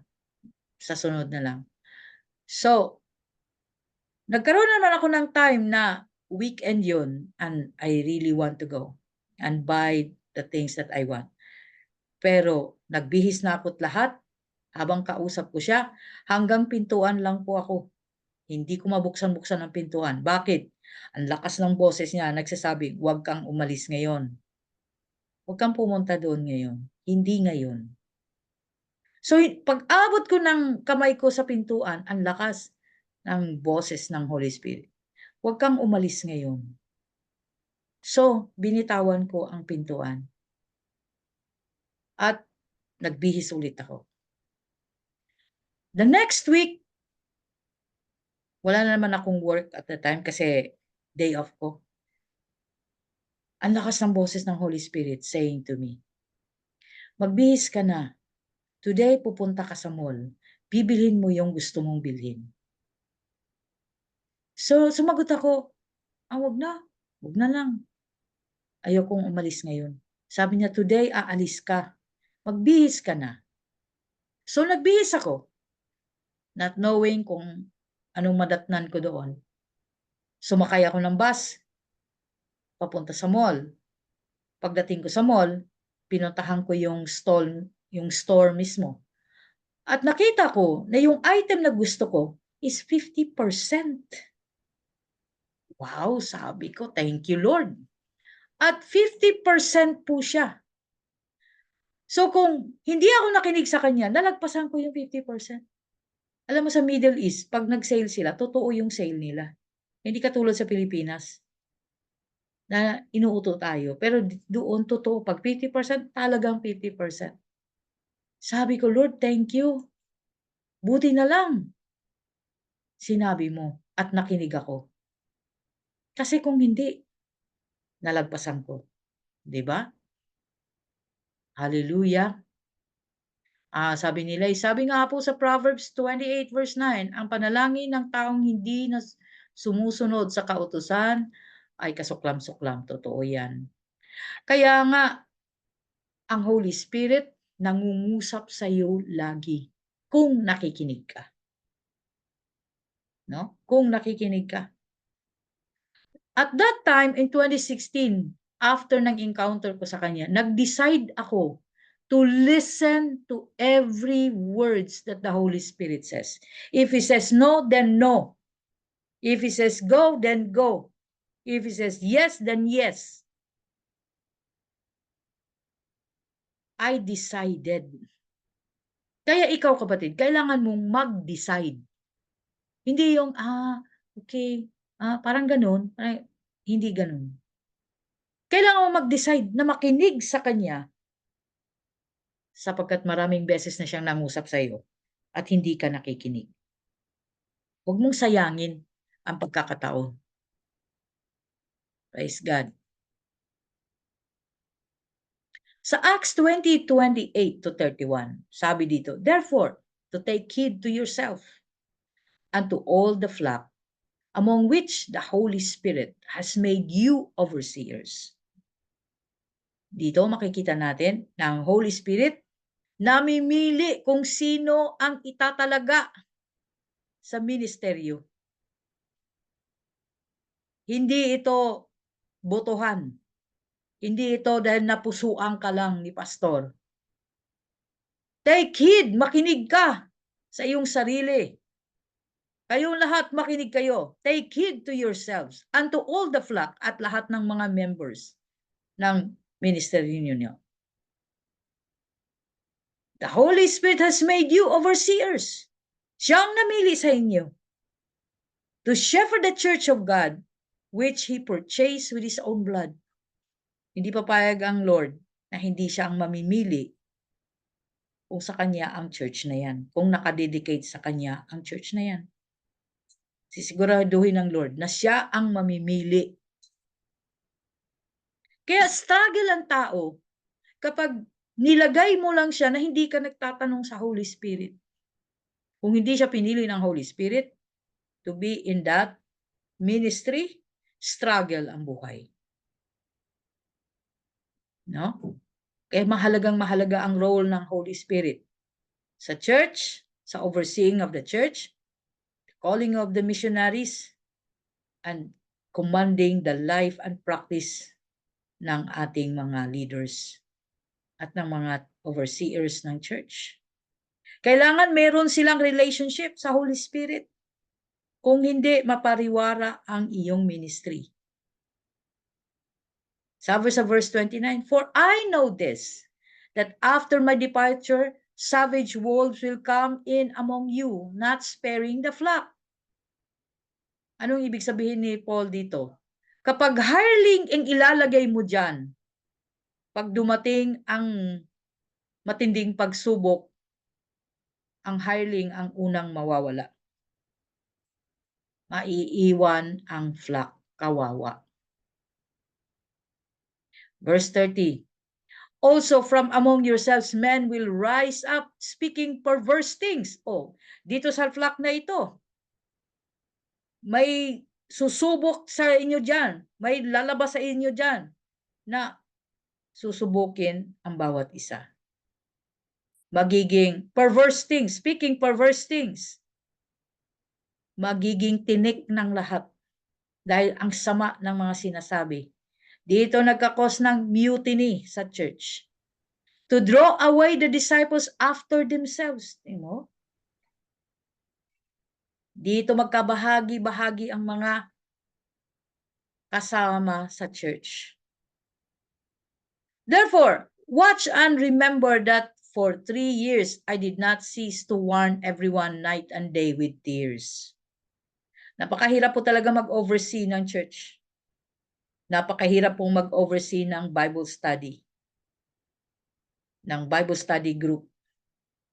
sa sunod na lang. So, nagkaroon naman ako ng time na weekend yun and I really want to go and buy the things that I want. Pero nagbihis na ako't lahat habang kausap ko siya, hanggang pintuan lang po ako. Hindi ko mabuksan-buksan ang pintuan. Bakit? Ang lakas ng boses niya, nagsasabi, huwag kang umalis ngayon. Huwag kang pumunta doon ngayon. Hindi ngayon. So, pag-abot ko ng kamay ko sa pintuan, ang lakas ng boses ng Holy Spirit. Huwag kang umalis ngayon. So, binitawan ko ang pintuan. At nagbihis ulit ako. The next week, wala na naman akong work at the time kasi day off ko. Ang lakas ng boses ng Holy Spirit saying to me, magbihis ka na. Today, pupunta ka sa mall. Bibilhin mo yung gusto mong bilhin. So, sumagot ako, wag na. Wag na lang. Ayokong umalis ngayon. Sabi niya, today, aalis ka. Magbihis ka na. So, nagbihis ako. Not knowing kung anong madatnan ko doon. Sumakay ako ng bus. Papunta sa mall. Pagdating ko sa mall, pinuntahan ko yung store mismo. At nakita ko na yung item na gusto ko is 50%. Wow, sabi ko, thank you Lord. At 50% po siya. So kung hindi ako nakinig sa kanya, nalagpasan ko yung 50%. Alam mo sa Middle East, pag nag-sale sila, totoo yung sale nila. Hindi katulad sa Pilipinas na inuuto tayo. Pero doon totoo, pag 50%, talagang 50%. Sabi ko, Lord, thank you. Buti na lang. Sinabi mo at nakinig ako. Kasi kung hindi, nalagpasan ko. 'Di ba? Hallelujah. Sabi nga po sa Proverbs 28 verse 9, ang panalangin ng taong hindi na sumusunod sa kautusan ay kasuklam-suklam. Totoo yan. Kaya nga, ang Holy Spirit nangungusap sa iyo lagi kung nakikinig ka. No? Kung nakikinig ka. At that time, in 2016, after ng encounter ko sa kanya, nag-decide ako to listen to every words that the Holy Spirit says. If He says no, then no. If He says go, then go. If He says yes, then yes. I decided. Kaya ikaw kapatid, kailangan mong mag-decide. Hindi yung, okay, Parang ganun. Hindi ganun. Kailangan mo mag-decide na makinig sa Kanya sapagkat maraming beses na siyang nangusap sa iyo at hindi ka nakikinig. Huwag mong sayangin ang pagkakataon. Praise God. Sa Acts 20:28-31, sabi dito, therefore, to take heed to yourself and to all the flock, among which the Holy Spirit has made you overseers. Dito makikita natin na ang Holy Spirit namimili kung sino ang itatalaga sa ministeryo. Hindi ito botohan. Hindi ito dahil napusuan ka lang ni pastor. Take heed, makinig ka sa iyong sarili. Kayong lahat makinig kayo. Take heed to yourselves and to all the flock at lahat ng mga members ng ministry niyo. The Holy Spirit has made you overseers. Siyang namili sa inyo to shepherd the church of God, which He purchased with His own blood. Hindi papayag ang Lord na hindi siya ang mamimili kung sa Kanya ang church na yan. Kung nakadedicate sa Kanya ang church na yan. Sisiguraduhin ng Lord na siya ang mamimili. Kaya struggle ang tao kapag nilagay mo lang siya na hindi ka nagtatanong sa Holy Spirit. Kung hindi siya pinili ng Holy Spirit to be in that ministry, struggle ang buhay. No? Kaya mahalaga ang role ng Holy Spirit sa church, sa overseeing of the church, the calling of the missionaries, and commanding the life and practice ng ating mga leaders at ng mga overseers ng church. Kailangan meron silang relationship sa Holy Spirit. Kung hindi, mapariwara ang iyong ministry. Sabi sa verse 29, for I know this, that after my departure, savage wolves will come in among you, not sparing the flock. Anong ibig sabihin ni Paul dito? Kapag hireling ang ilalagay mo dyan, pag dumating ang matinding pagsubok, ang hireling ang unang mawawala. Maiiwan ang flock, kawawa. Verse 30, also from among yourselves men will rise up speaking perverse things. Dito sa flock na ito, may susubok sa inyo dyan, may lalabas sa inyo dyan na susubukin ang bawat isa. Magiging perverse things, speaking perverse things. Magiging tinik ng lahat dahil ang sama ng mga sinasabi. Dito nagkakos ng mutiny sa church. To draw away the disciples after themselves. Dito magkabahagi-bahagi ang mga kasama sa church. Therefore, watch and remember that for 3 years I did not cease to warn everyone night and day with tears. Napakahirap po talaga mag-oversee ng church. Napakahirap pong mag-oversee ng Bible study. Ng Bible study group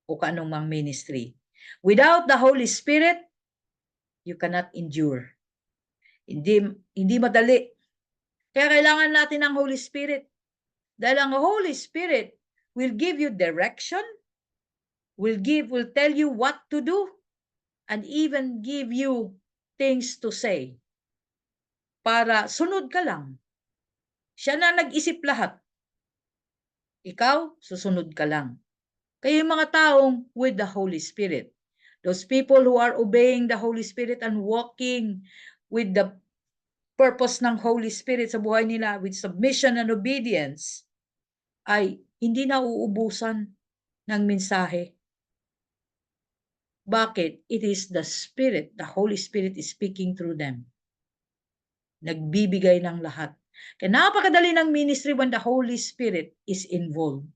o kanumang ministry. Without the Holy Spirit, you cannot endure. Hindi madali. Kaya kailangan natin ng Holy Spirit. Dahil ang Holy Spirit will give you direction, will tell you what to do, and even give you things to say. Para sunod ka lang. Siya na nag-isip lahat. Ikaw, susunod ka lang. Kaya yung mga taong with the Holy Spirit, those people who are obeying the Holy Spirit and walking with the purpose ng Holy Spirit sa buhay nila with submission and obedience, ay hindi na uubusan ng mensahe. Bakit? It is the Spirit, the Holy Spirit is speaking through them. Nagbibigay ng lahat. Kaya napakadali ng ministry when the Holy Spirit is involved.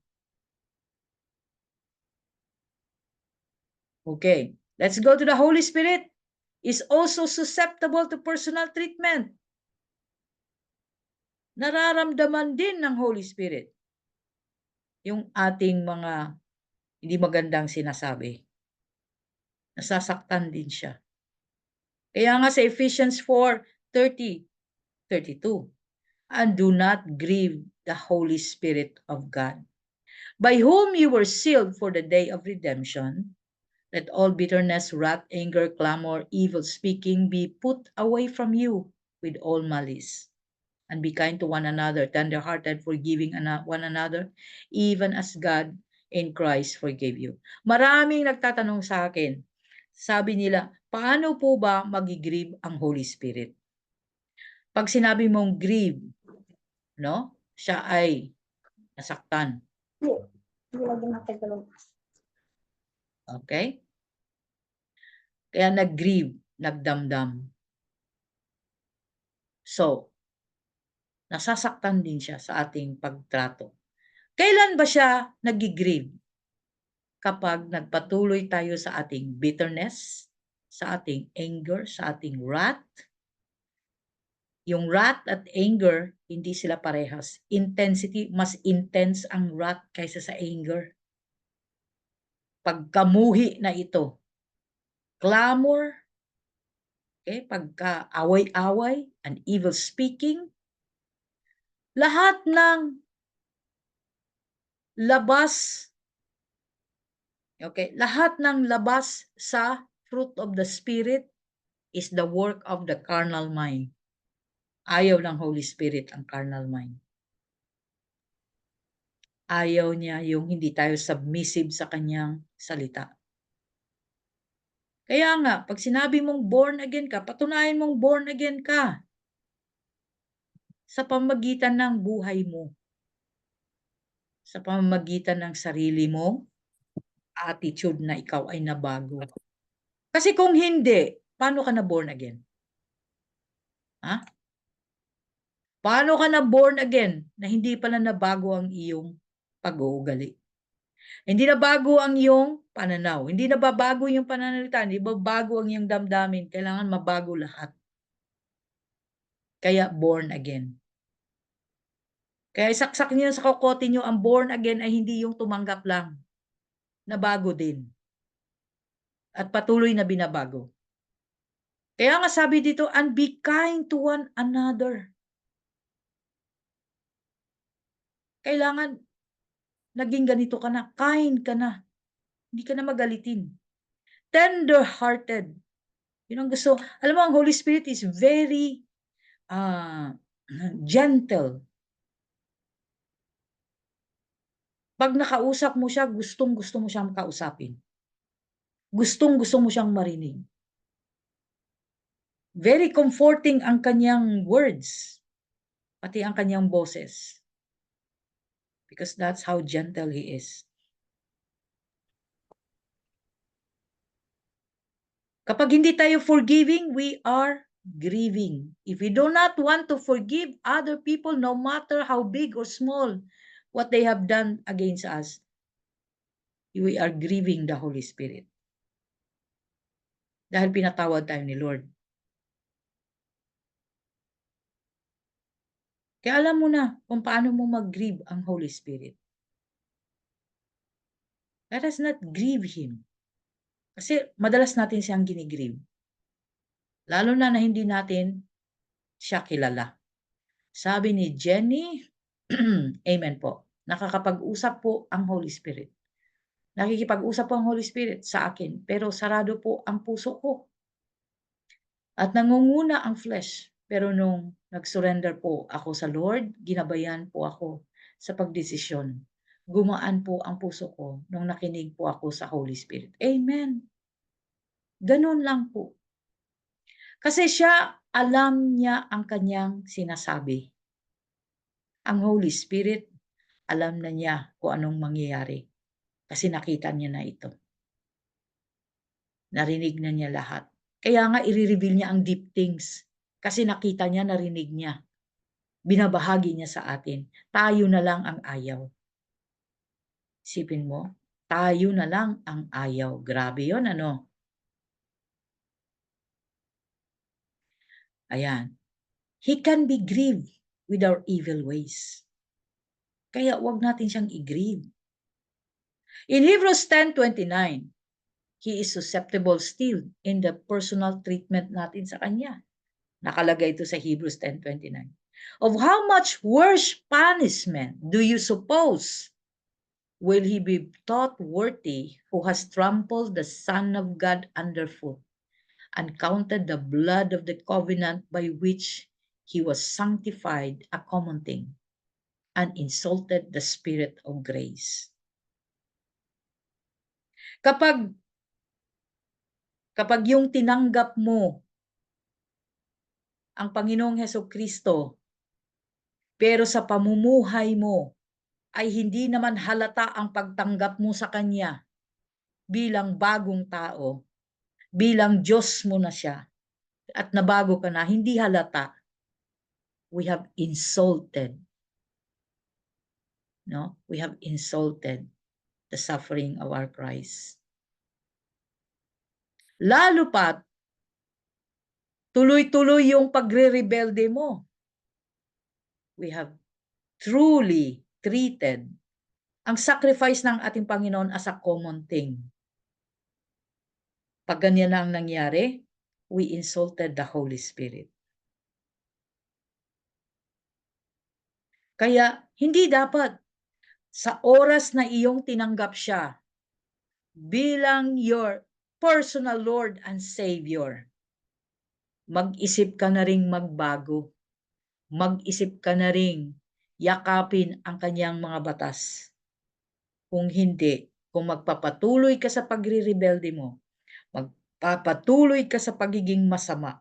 Okay, let's go to the Holy Spirit. is also susceptible to personal treatment. Nararamdaman din ng Holy Spirit yung ating mga hindi magandang sinasabi. Nasasaktan din siya. Kaya nga sa Ephesians 4:30-32, and do not grieve the Holy Spirit of God, by whom you were sealed for the day of redemption. Let all bitterness, wrath, anger, clamor, evil speaking be put away from you with all malice. And be kind to one another, tender-hearted, forgiving one another, even as God in Christ forgave you. Maraming nagtatanong sa akin, sabi nila, paano po ba mag-grieve ang Holy Spirit? Pag sinabi mong grieve, no? Siya ay nasaktan. Okay? Kaya nag-grieve, nagdamdam. So, nasasaktan din siya sa ating pagtrato. Kailan ba siya nag-grieve? Kapag nagpatuloy tayo sa ating bitterness, sa ating anger, sa ating wrath. Yung wrath at anger, hindi sila parehas. Intensity, mas intense ang wrath kaysa sa anger. Pagkamuhi na ito. Clamor, okay, pagka-away-away, and evil speaking. Lahat ng labas, okay, lahat ng labas sa fruit of the Spirit is the work of the carnal mind. Ayaw ng Holy Spirit ang carnal mind. Ayaw niya yung hindi tayo submissive sa kanyang salita. Kaya nga, pag sinabi mong born again ka, patunayan mong born again ka sa pamamagitan ng buhay mo. Sa pamamagitan ng sarili mo, attitude na ikaw ay nabago. Kasi kung hindi, paano ka na born again? Ha? Paano ka na born again na hindi pala nabago ang iyong pag-uugali? Hindi na bago ang iyong pananaw. Hindi na babago yung pananalita. Hindi ba bago ang iyong damdamin? Kailangan mabago lahat. Kaya born again. Kaya isaksak niyo sa kokote niyo, ang born again ay hindi yung tumanggap lang. Nabago din. At patuloy na binabago. Kaya nga sabi dito, and be kind to one another. Kailangan naging ganito ka na, kind ka na. Hindi ka na magalitin. Tender-hearted. Yun ang gusto. Alam mo, ang Holy Spirit is very gentle. Pag nakausap mo siya, gustong-gusto mo siyang kausapin. Gustong-gusto mo siyang marinig. Very comforting ang kanyang words. Pati ang kanyang boses. Because that's how gentle He is. Kapag hindi tayo forgiving, we are grieving. If we do not want to forgive other people, no matter how big or small what they have done against us, we are grieving the Holy Spirit. Dahil pinatawad tayo ni Lord. Kaya alam mo na kung paano mo mag-grieve ang Holy Spirit. Let us not grieve Him. Kasi madalas natin siyang ginigrieve. Lalo na hindi natin siya kilala. Sabi ni Jenny, amen po, nakakapag-usap po ang Holy Spirit. Nakikipag-usap po ang Holy Spirit sa akin, pero sarado po ang puso ko. At nangunguna ang flesh. Pero nung nag-surrender po ako sa Lord, ginabayan po ako sa pagdesisyon. Gumaan po ang puso ko nung nakinig po ako sa Holy Spirit. Amen. Ganun lang po. Kasi siya, alam niya ang kanyang sinasabi. Ang Holy Spirit, alam na niya kung anong mangyayari. Kasi nakita niya na ito. Narinig na niya lahat. Kaya nga i-reveal niya ang deep things. Kasi nakita niya, narinig niya. Binabahagi niya sa atin. Tayo na lang ang ayaw. Isipin mo, tayo na lang ang ayaw. Grabe yon, ano? Ayan. He can be grieved with our evil ways. Kaya wag natin siyang i-grieve. In Hebrews 10:29, He is susceptible still in the personal treatment natin sa Kanya. Nakalagay ito sa Hebrews 10:29. Of how much worse punishment do you suppose will He be thought worthy who has trampled the Son of God underfoot and counted the blood of the covenant by which He was sanctified a common thing and insulted the Spirit of grace. Kapag yung tinanggap mo ang Panginoong Hesukristo, pero sa pamumuhay mo ay hindi naman halata ang pagtanggap mo sa Kanya bilang bagong tao, bilang Diyos mo na siya, at nabago ka na, hindi halata, we have insulted, no? We have insulted the suffering of our Christ. Lalo pat, tuloy-tuloy yung pagre-rebelde mo. We have truly treated ang sacrifice ng ating Panginoon as a common thing. Pag ganyan na ang nangyari, we insulted the Holy Spirit. Kaya hindi dapat sa oras na iyong tinanggap siya bilang your personal Lord and Savior, mag-isip ka na ring magbago. Mag-isip ka na ring yakapin ang kanyang mga batas. Kung hindi, kung magpapatuloy ka sa pagre-rebelde mo, magpapatuloy ka sa pagiging masama,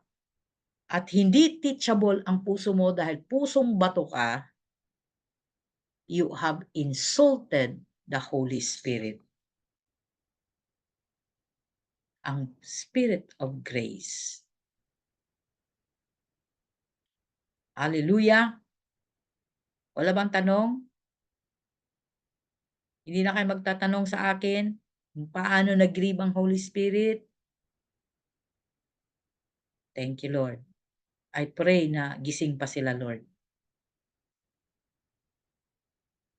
at hindi teachable ang puso mo dahil pusong bato ka, you have insulted the Holy Spirit. Ang Spirit of Grace. Hallelujah! Wala bang tanong? Hindi na kayo magtatanong sa akin kung paano nag-grieve ang Holy Spirit? Thank you, Lord. I pray na gising pa sila, Lord.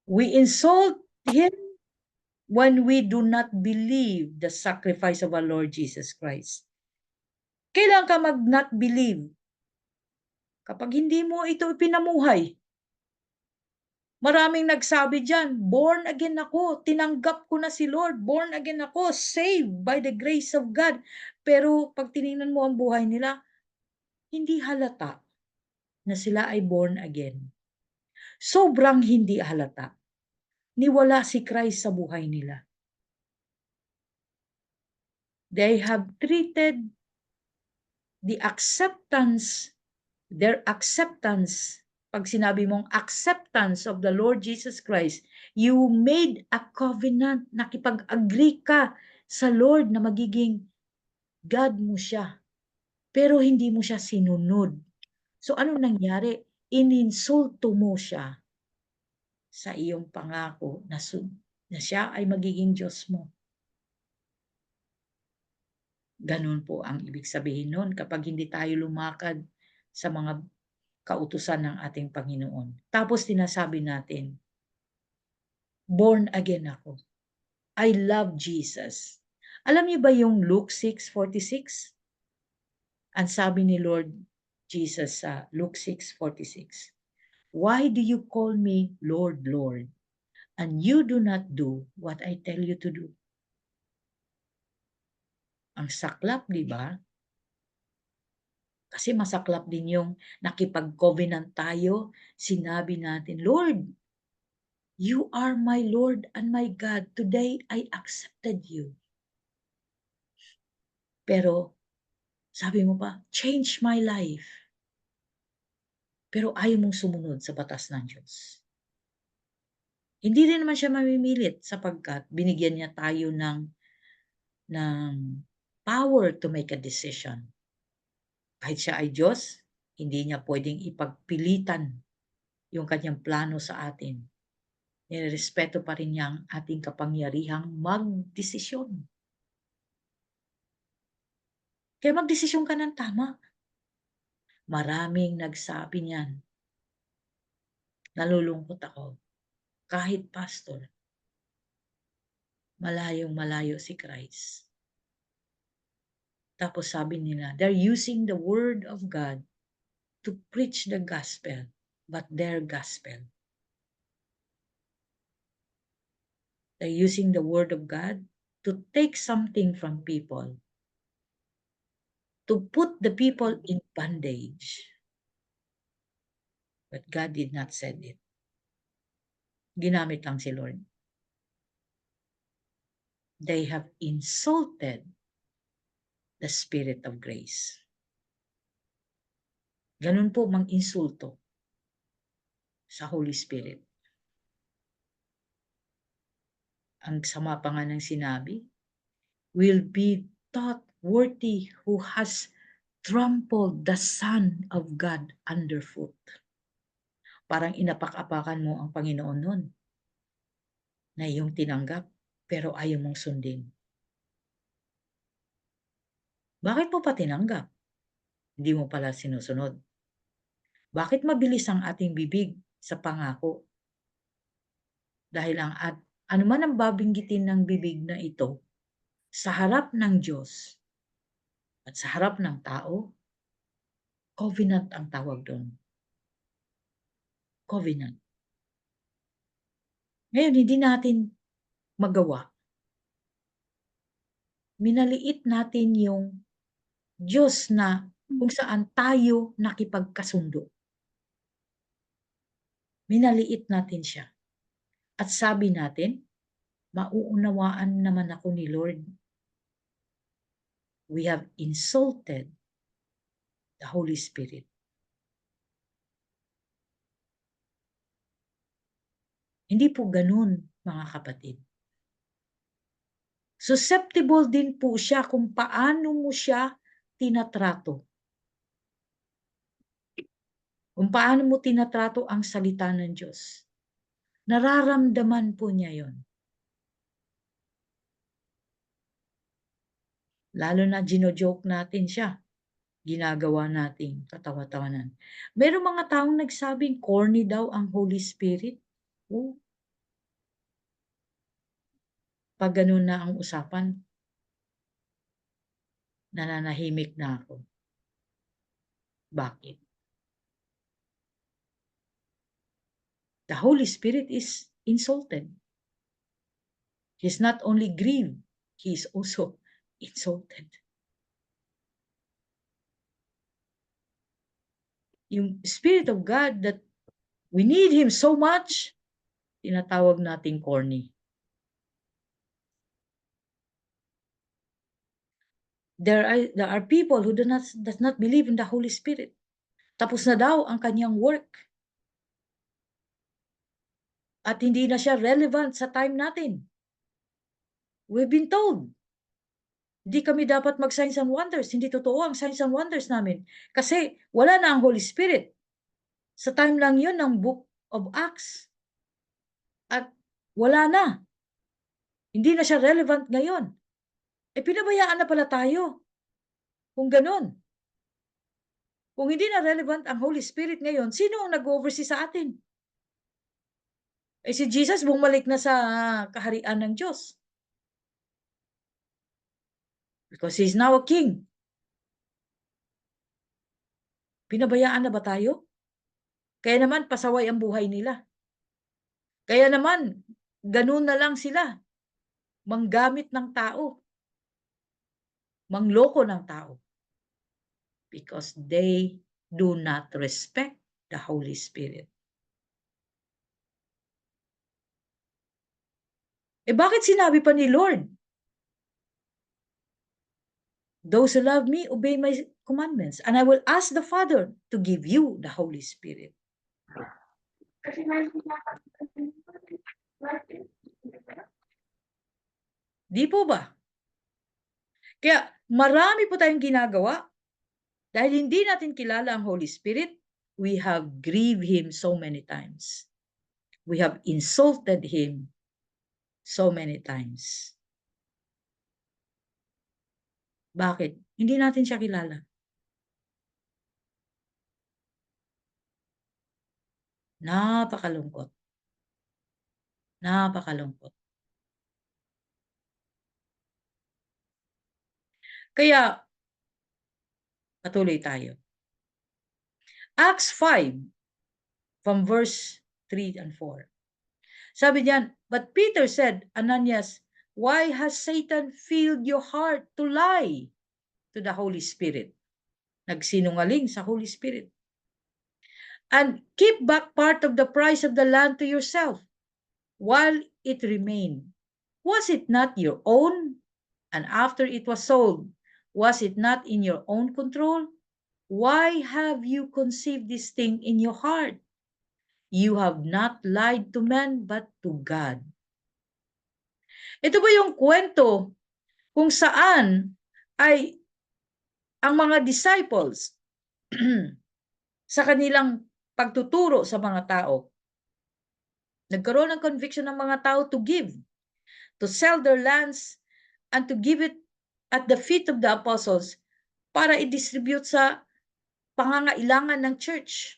We insult Him when we do not believe the sacrifice of our Lord Jesus Christ. Kailan ka mag-not believe? Kapag hindi mo ito ipinamuhay. Maraming nagsabi dyan, born again ako, tinanggap ko na si Lord, born again ako, saved by the grace of God. Pero pag tinignan mo ang buhay nila, hindi halata na sila ay born again. Sobrang hindi halata. Niwala si Christ sa buhay nila. They have treated the acceptance, their acceptance, pag sinabi mong acceptance of the Lord Jesus Christ, you made a covenant, nakipag-agree ka sa Lord na magiging God mo siya. Pero hindi mo siya sinunod. So anong nangyari? Ininsulto mo siya sa iyong pangako na siya ay magiging Diyos mo. Ganun po ang ibig sabihin nun kapag hindi tayo lumakad sa mga kautusan ng ating Panginoon. Tapos sinasabi natin, born again ako. I love Jesus. Alam niyo ba yung Luke 6:46? Ang sabi ni Lord Jesus sa Luke 6:46, why do you call me Lord, Lord, and you do not do what I tell you to do? Ang saklap, di ba? Kasi masaklap din yung nakipag-covenant tayo, sinabi natin, Lord, you are my Lord and my God. Today, I accepted you. Pero, sabi mo pa, change my life. Pero ayaw mong sumunod sa batas ng Diyos. Hindi rin naman siya mamimilit sapagkat binigyan niya tayo ng power to make a decision. Kahit siya ay Diyos, hindi niya pwedeng ipagpilitan yung kanyang plano sa atin. Nirespeto pa rin niya ang ating kapangyarihang magdesisyon. Kaya magdesisyon ka ng tama. Maraming nagsabi niyan. Nalulungkot ako. Kahit pastor, malayong malayo si Christ. Tapos sabi nila, they're using the word of God to preach the gospel, but their gospel. They're using the word of God to take something from people, to put the people in bondage. But God did not say it. Ginamit lang si Lord. They have insulted the Spirit of grace. Ganun po mang-insulto sa Holy Spirit. Ang sama pa nga ng sinabi, will be thought worthy who has trampled the Son of God underfoot. Parang inapak-apakan mo ang Panginoon nun na iyong tinanggap pero ayaw mong sundin. Bakit mo pa tinanggap? Hindi mo pala sinusunod. Bakit mabilis ang ating bibig sa pangako? Dahil ano man ang babinggitin ng bibig na ito sa harap ng Diyos at sa harap ng tao, covenant ang tawag doon. Covenant. Ngayon, hindi natin magawa. Minaliit natin yung Diyos na kung saan tayo nakipagkasundo. Minaliit natin siya. At sabi natin, mauunawaan naman ako ni Lord. We have insulted the Holy Spirit. Hindi po ganun, mga kapatid. Susceptible din po siya kung paano mo siya tinatrato. Kung paano mo tinatrato ang salita ng Diyos. Nararamdaman po niya yon. Lalo na gino-joke natin siya. Ginagawa nating katawa-tawanan. Merong mga taong nagsabing corny daw ang Holy Spirit. Oh. Pag ganun na ang usapan, nananahimik na ako. Bakit? The Holy Spirit is insulted. He's not only grieved, he is also insulted. Yung Spirit of God that we need Him so much, tinatawag nating corny. There are people who does not believe in the Holy Spirit. Tapos na daw ang kanyang work. At hindi na siya relevant sa time natin. We've been told. Hindi kami dapat mag-signs and wonders. Hindi totoo ang signs and wonders namin. Kasi wala na ang Holy Spirit. Sa time lang yun ng Book of Acts. At wala na. Hindi na siya relevant ngayon. Pinabayaan na pala tayo. Kung ganun. Kung hindi na relevant ang Holy Spirit ngayon, sino ang nag-oversee sa atin? Si Jesus bumalik na sa kaharian ng Diyos. Because He's now a king. Pinabayaan na ba tayo? Kaya naman, pasaway ang buhay nila. Kaya naman, ganun na lang sila. Manggamit ng tao. Mangloko ng tao. Because they do not respect the Holy Spirit. Bakit sinabi pa ni Lord? Those who love me, obey my commandments. And I will ask the Father to give you the Holy Spirit. Di po ba? Kaya marami po tayong ginagawa. Dahil hindi natin kilala ang Holy Spirit, we have grieved Him so many times. We have insulted Him so many times. Bakit? Hindi natin siya kilala. Napakalungkot. Napakalungkot. Kaya, patuloy tayo. Acts 5, from verse 3 and 4. Sabi diyan, but Peter said, Ananias, why has Satan filled your heart to lie to the Holy Spirit? Nagsinungaling sa Holy Spirit. And keep back part of the price of the land to yourself while it remained. Was it not your own? And after it was sold, was it not in your own control? Why have you conceived this thing in your heart? You have not lied to men, but to God. Ito ba yung kwento kung saan ay ang mga disciples sa kanilang pagtuturo sa mga tao, nagkaroon ng conviction ng mga tao to give, to sell their lands, and to give it at the feet of the apostles para i-distribute sa pangangailangan ng church.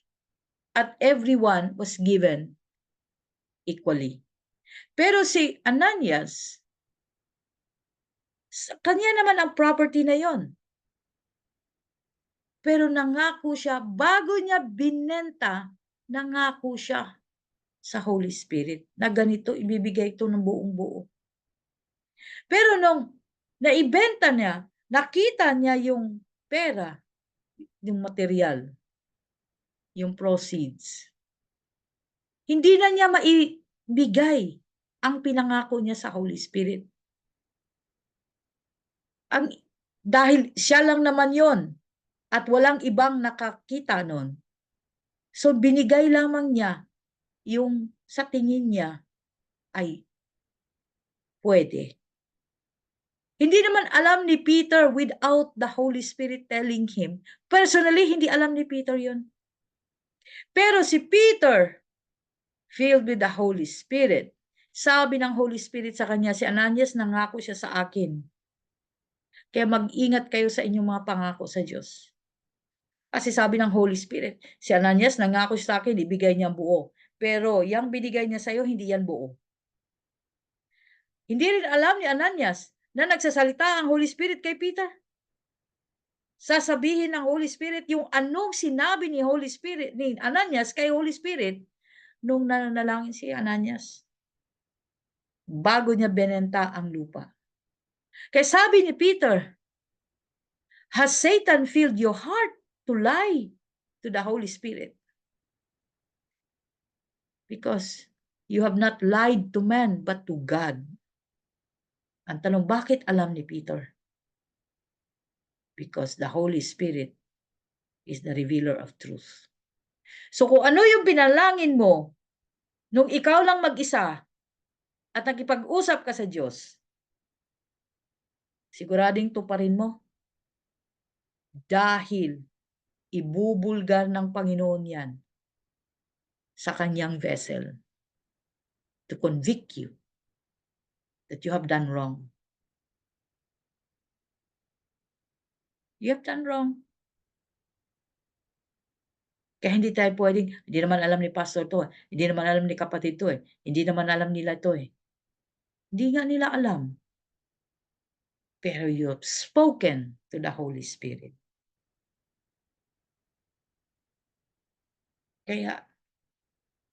At everyone was given equally. Pero si Ananias, kanya naman ang property na yon. Pero nangako siya, bago niya binenta, nangako siya sa Holy Spirit na ganito, ibibigay ito ng buong buo. Pero nung naibenta niya, nakita niya yung pera, yung material, yung proceeds. Hindi na niya maibigay ang pinangako niya sa Holy Spirit. Dahil siya lang naman yon at walang ibang nakakita nun. So binigay lamang niya yung sa tingin niya ay pwede. Hindi naman alam ni Peter without the Holy Spirit telling him. Personally, hindi alam ni Peter yun. Pero si Peter, filled with the Holy Spirit, sabi ng Holy Spirit sa kanya, si Ananias, nangako siya sa akin. Kaya mag-ingat kayo sa inyong mga pangako sa Diyos. Kasi sabi ng Holy Spirit, si Ananias, nangako siya sa akin, ibigay niya ang buo. Pero yung binigay niya sa'yo, hindi yan buo. Hindi rin alam ni Ananias na nagsasalita ang Holy Spirit kay Peter. Sasabihin ng Holy Spirit yung anong sinabi ni Holy Spirit, ni Ananias kay Holy Spirit nung nananalangin si Ananias bago niya benenta ang lupa. Kaya sabi ni Peter, has Satan filled your heart to lie to the Holy Spirit? Because you have not lied to man but to God. Ang tanong, bakit alam ni Peter? Because the Holy Spirit is the revealer of truth. So kung ano yung pinalangin mo nung ikaw lang mag-isa at nakipag-usap ka sa Diyos, sigurading tuparin mo dahil ibubulgar ng Panginoon yan sa kanyang vessel to convict you that you have done wrong. You have done wrong. Kaya hindi tayo pwedeng, hindi naman alam ni pastor to, hindi naman alam ni kapatid to, hindi naman alam nila to. Hindi nga nila alam. Pero you have spoken to the Holy Spirit. Kaya,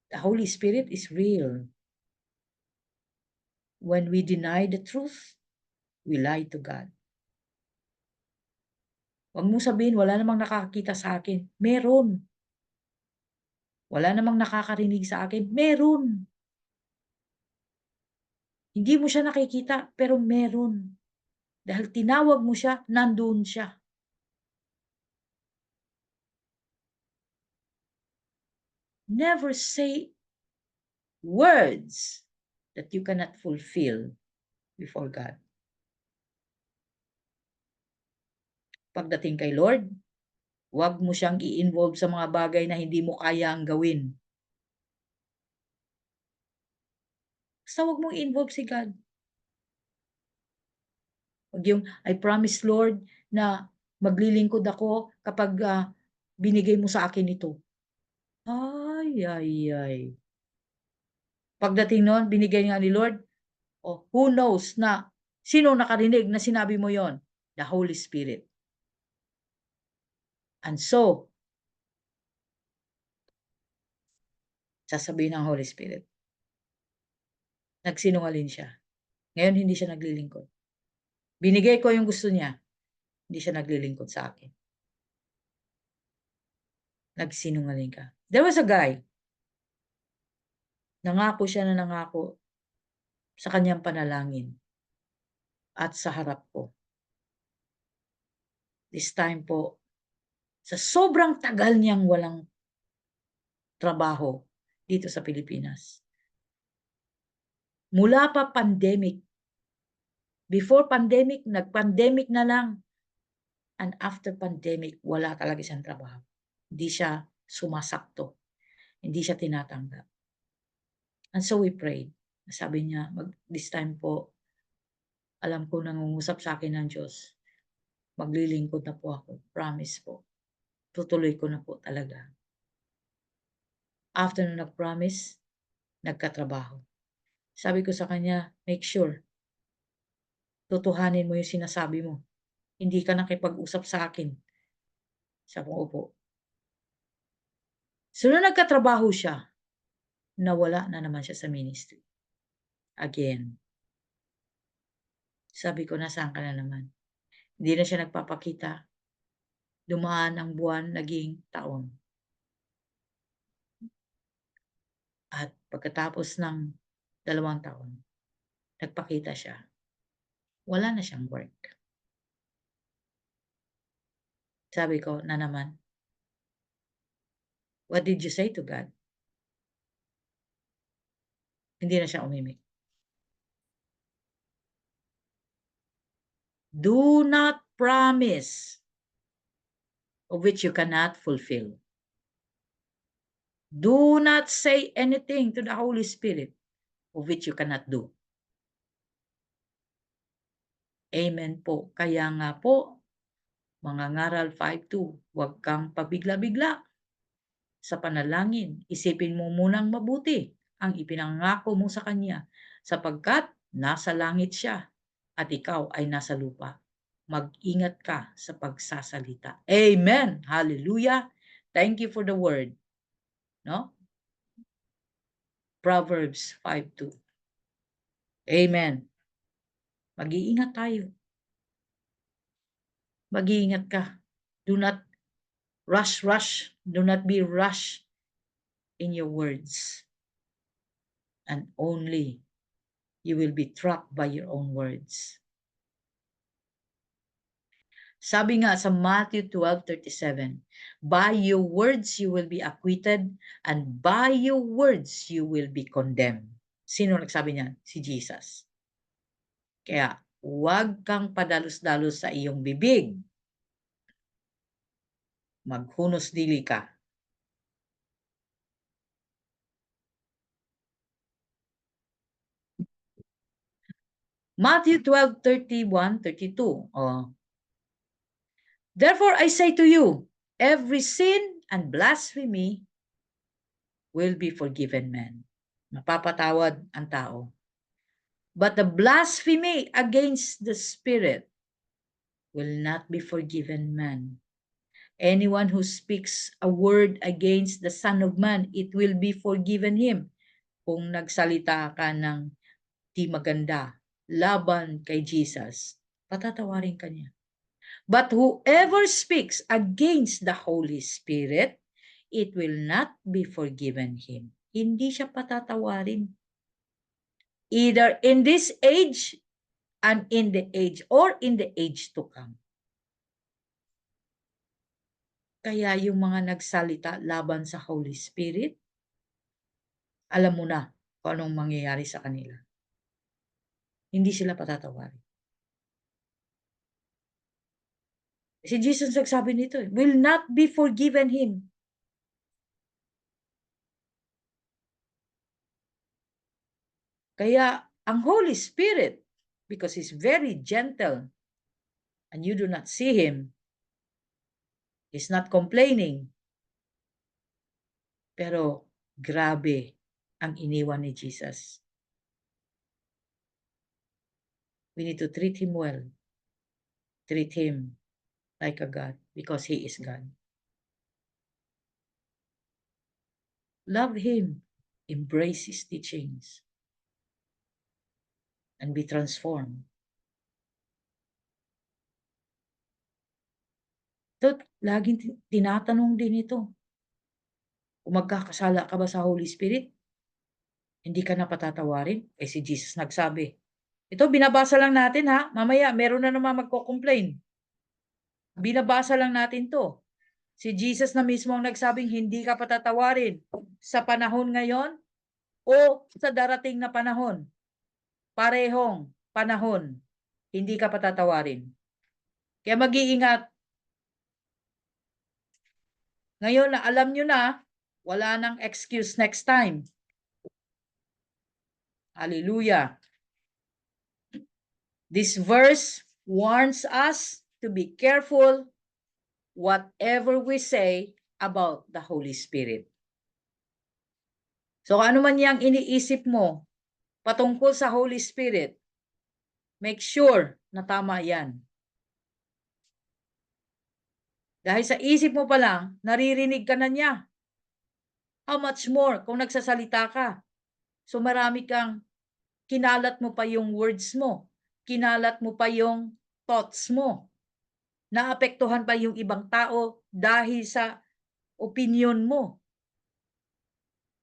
the Holy Spirit is real. When we deny the truth, we lie to God. Huwag mong sabihin, wala namang nakakakita sa akin. Meron. Wala namang nakakarinig sa akin. Meron. Hindi mo siya nakikita, pero meron. Dahil tinawag mo siya, nandun siya. Never say words that you cannot fulfill before God. Pagdating kay Lord, huwag mo siyang i-involve sa mga bagay na hindi mo kayang gawin. Basta huwag mong i-involve si God. Huwag yung, I promise Lord na maglilingkod ako kapag binigay mo sa akin ito. Ay. Pagdating noon, binigay nga ni Lord, who knows na sino nakarinig na sinabi mo yon? The Holy Spirit. And so, sasabihin ng Holy Spirit, nagsinungaling siya. Ngayon, hindi siya naglilingkod. Binigay ko yung gusto niya. Hindi siya naglilingkod sa akin. Nagsinungaling ka. There was a guy. Nangako siya na nangako sa kanyang panalangin at sa harap ko. This time po, sa sobrang tagal niyang walang trabaho dito sa Pilipinas. Mula pa pandemic. Before pandemic, nag-pandemic na lang. And after pandemic, wala talaga siyang trabaho. Hindi siya sumasakto. Hindi siya tinatanggap. And so we prayed. Sabi niya, this time po, alam ko nangungusap sa akin ng Diyos. Maglilingkod na po ako. Promise po. Tutuloy ko na po talaga. After na nag-promise, nagkatrabaho. Sabi ko sa kanya, make sure, tutuhanin mo yung sinasabi mo. Hindi ka nakipag-usap sa akin. Sabi ko, opo. So, nung nagkatrabaho siya, nawala na naman siya sa ministry. Again. Sabi ko, nasaan ka na naman? Hindi na siya nagpapakita. Dumaan ang buwan, naging taon. At pagkatapos ng 2 taon, nagpakita siya. Wala na siyang work. Sabi ko, na naman, what did you say to God? Hindi na siya umimik. Do not promise of which you cannot fulfill. Do not say anything to the Holy Spirit of which you cannot do. Amen po. Kaya nga po, mga ngaral 5:2, huwag kang pabigla-bigla sa panalangin. Isipin mo munang mabuti ang ipinangako mo sa Kanya, sapagkat nasa langit siya at ikaw ay nasa lupa. Mag-ingat ka sa pagsasalita. Amen! Hallelujah! Thank you for the word. No? Proverbs 5:2. Amen. Mag-iingat tayo. Mag-iingat ka. Do not rush. Do not be rushed in your words. And only you will be trapped by your own words. Sabi nga sa Matthew 12:37, by your words you will be acquitted, and by your words you will be condemned. Sino nagsabi niyan? Si Jesus. Kaya, huwag kang padalos-dalos sa iyong bibig. Maghunos dili ka. Matthew 12:31-32. Therefore I say to you, every sin and blasphemy will be forgiven men. Mapapatawad ang tao. But the blasphemy against the Spirit will not be forgiven man. Anyone who speaks a word against the Son of Man, it will be forgiven him. Kung nagsalita ka ng di maganda laban kay Jesus, patatawarin ka niya. But whoever speaks against the Holy Spirit, it will not be forgiven him. Hindi siya patatawarin. Either in this age and in the age or in the age to come. Kaya yung mga nagsalita laban sa Holy Spirit, alam mo na kung anong mangyayari sa kanila. Hindi sila patatawarin. Si Jesus nagsabi nito, will not be forgiven him. Kaya ang Holy Spirit, because He's very gentle, and you do not see Him, He's not complaining. Pero Grabe ang iniwan ni Jesus. We need to treat him well. Treat him like a God because he is God. Love him. Embrace his teachings. And be transformed. Ito, laging tinatanong din ito. Kung magkakasala ka ba sa Holy Spirit, hindi ka na patatawarin? Eh si Jesus nagsabi. Ito, binabasa lang natin ha. Mamaya, meron na naman magko-complain. Binabasa lang natin to. Si Jesus na mismo ang nagsabing hindi ka patatawarin sa panahon ngayon o sa darating na panahon. Parehong panahon, hindi ka patatawarin. Kaya mag-iingat. Ngayon na alam nyo na, wala nang excuse next time. Hallelujah. This verse warns us to be careful whatever we say about the Holy Spirit. So ano man yang iniisip mo patungkol sa Holy Spirit, make sure na tama yan. Dahil sa isip mo pa lang, naririnig ka na niya. How much more kung nagsasalita ka? So marami kang, kinalat mo pa yung words mo. Kinalat mo pa yung thoughts mo. Naapektuhan pa yung ibang tao dahil sa opinion mo.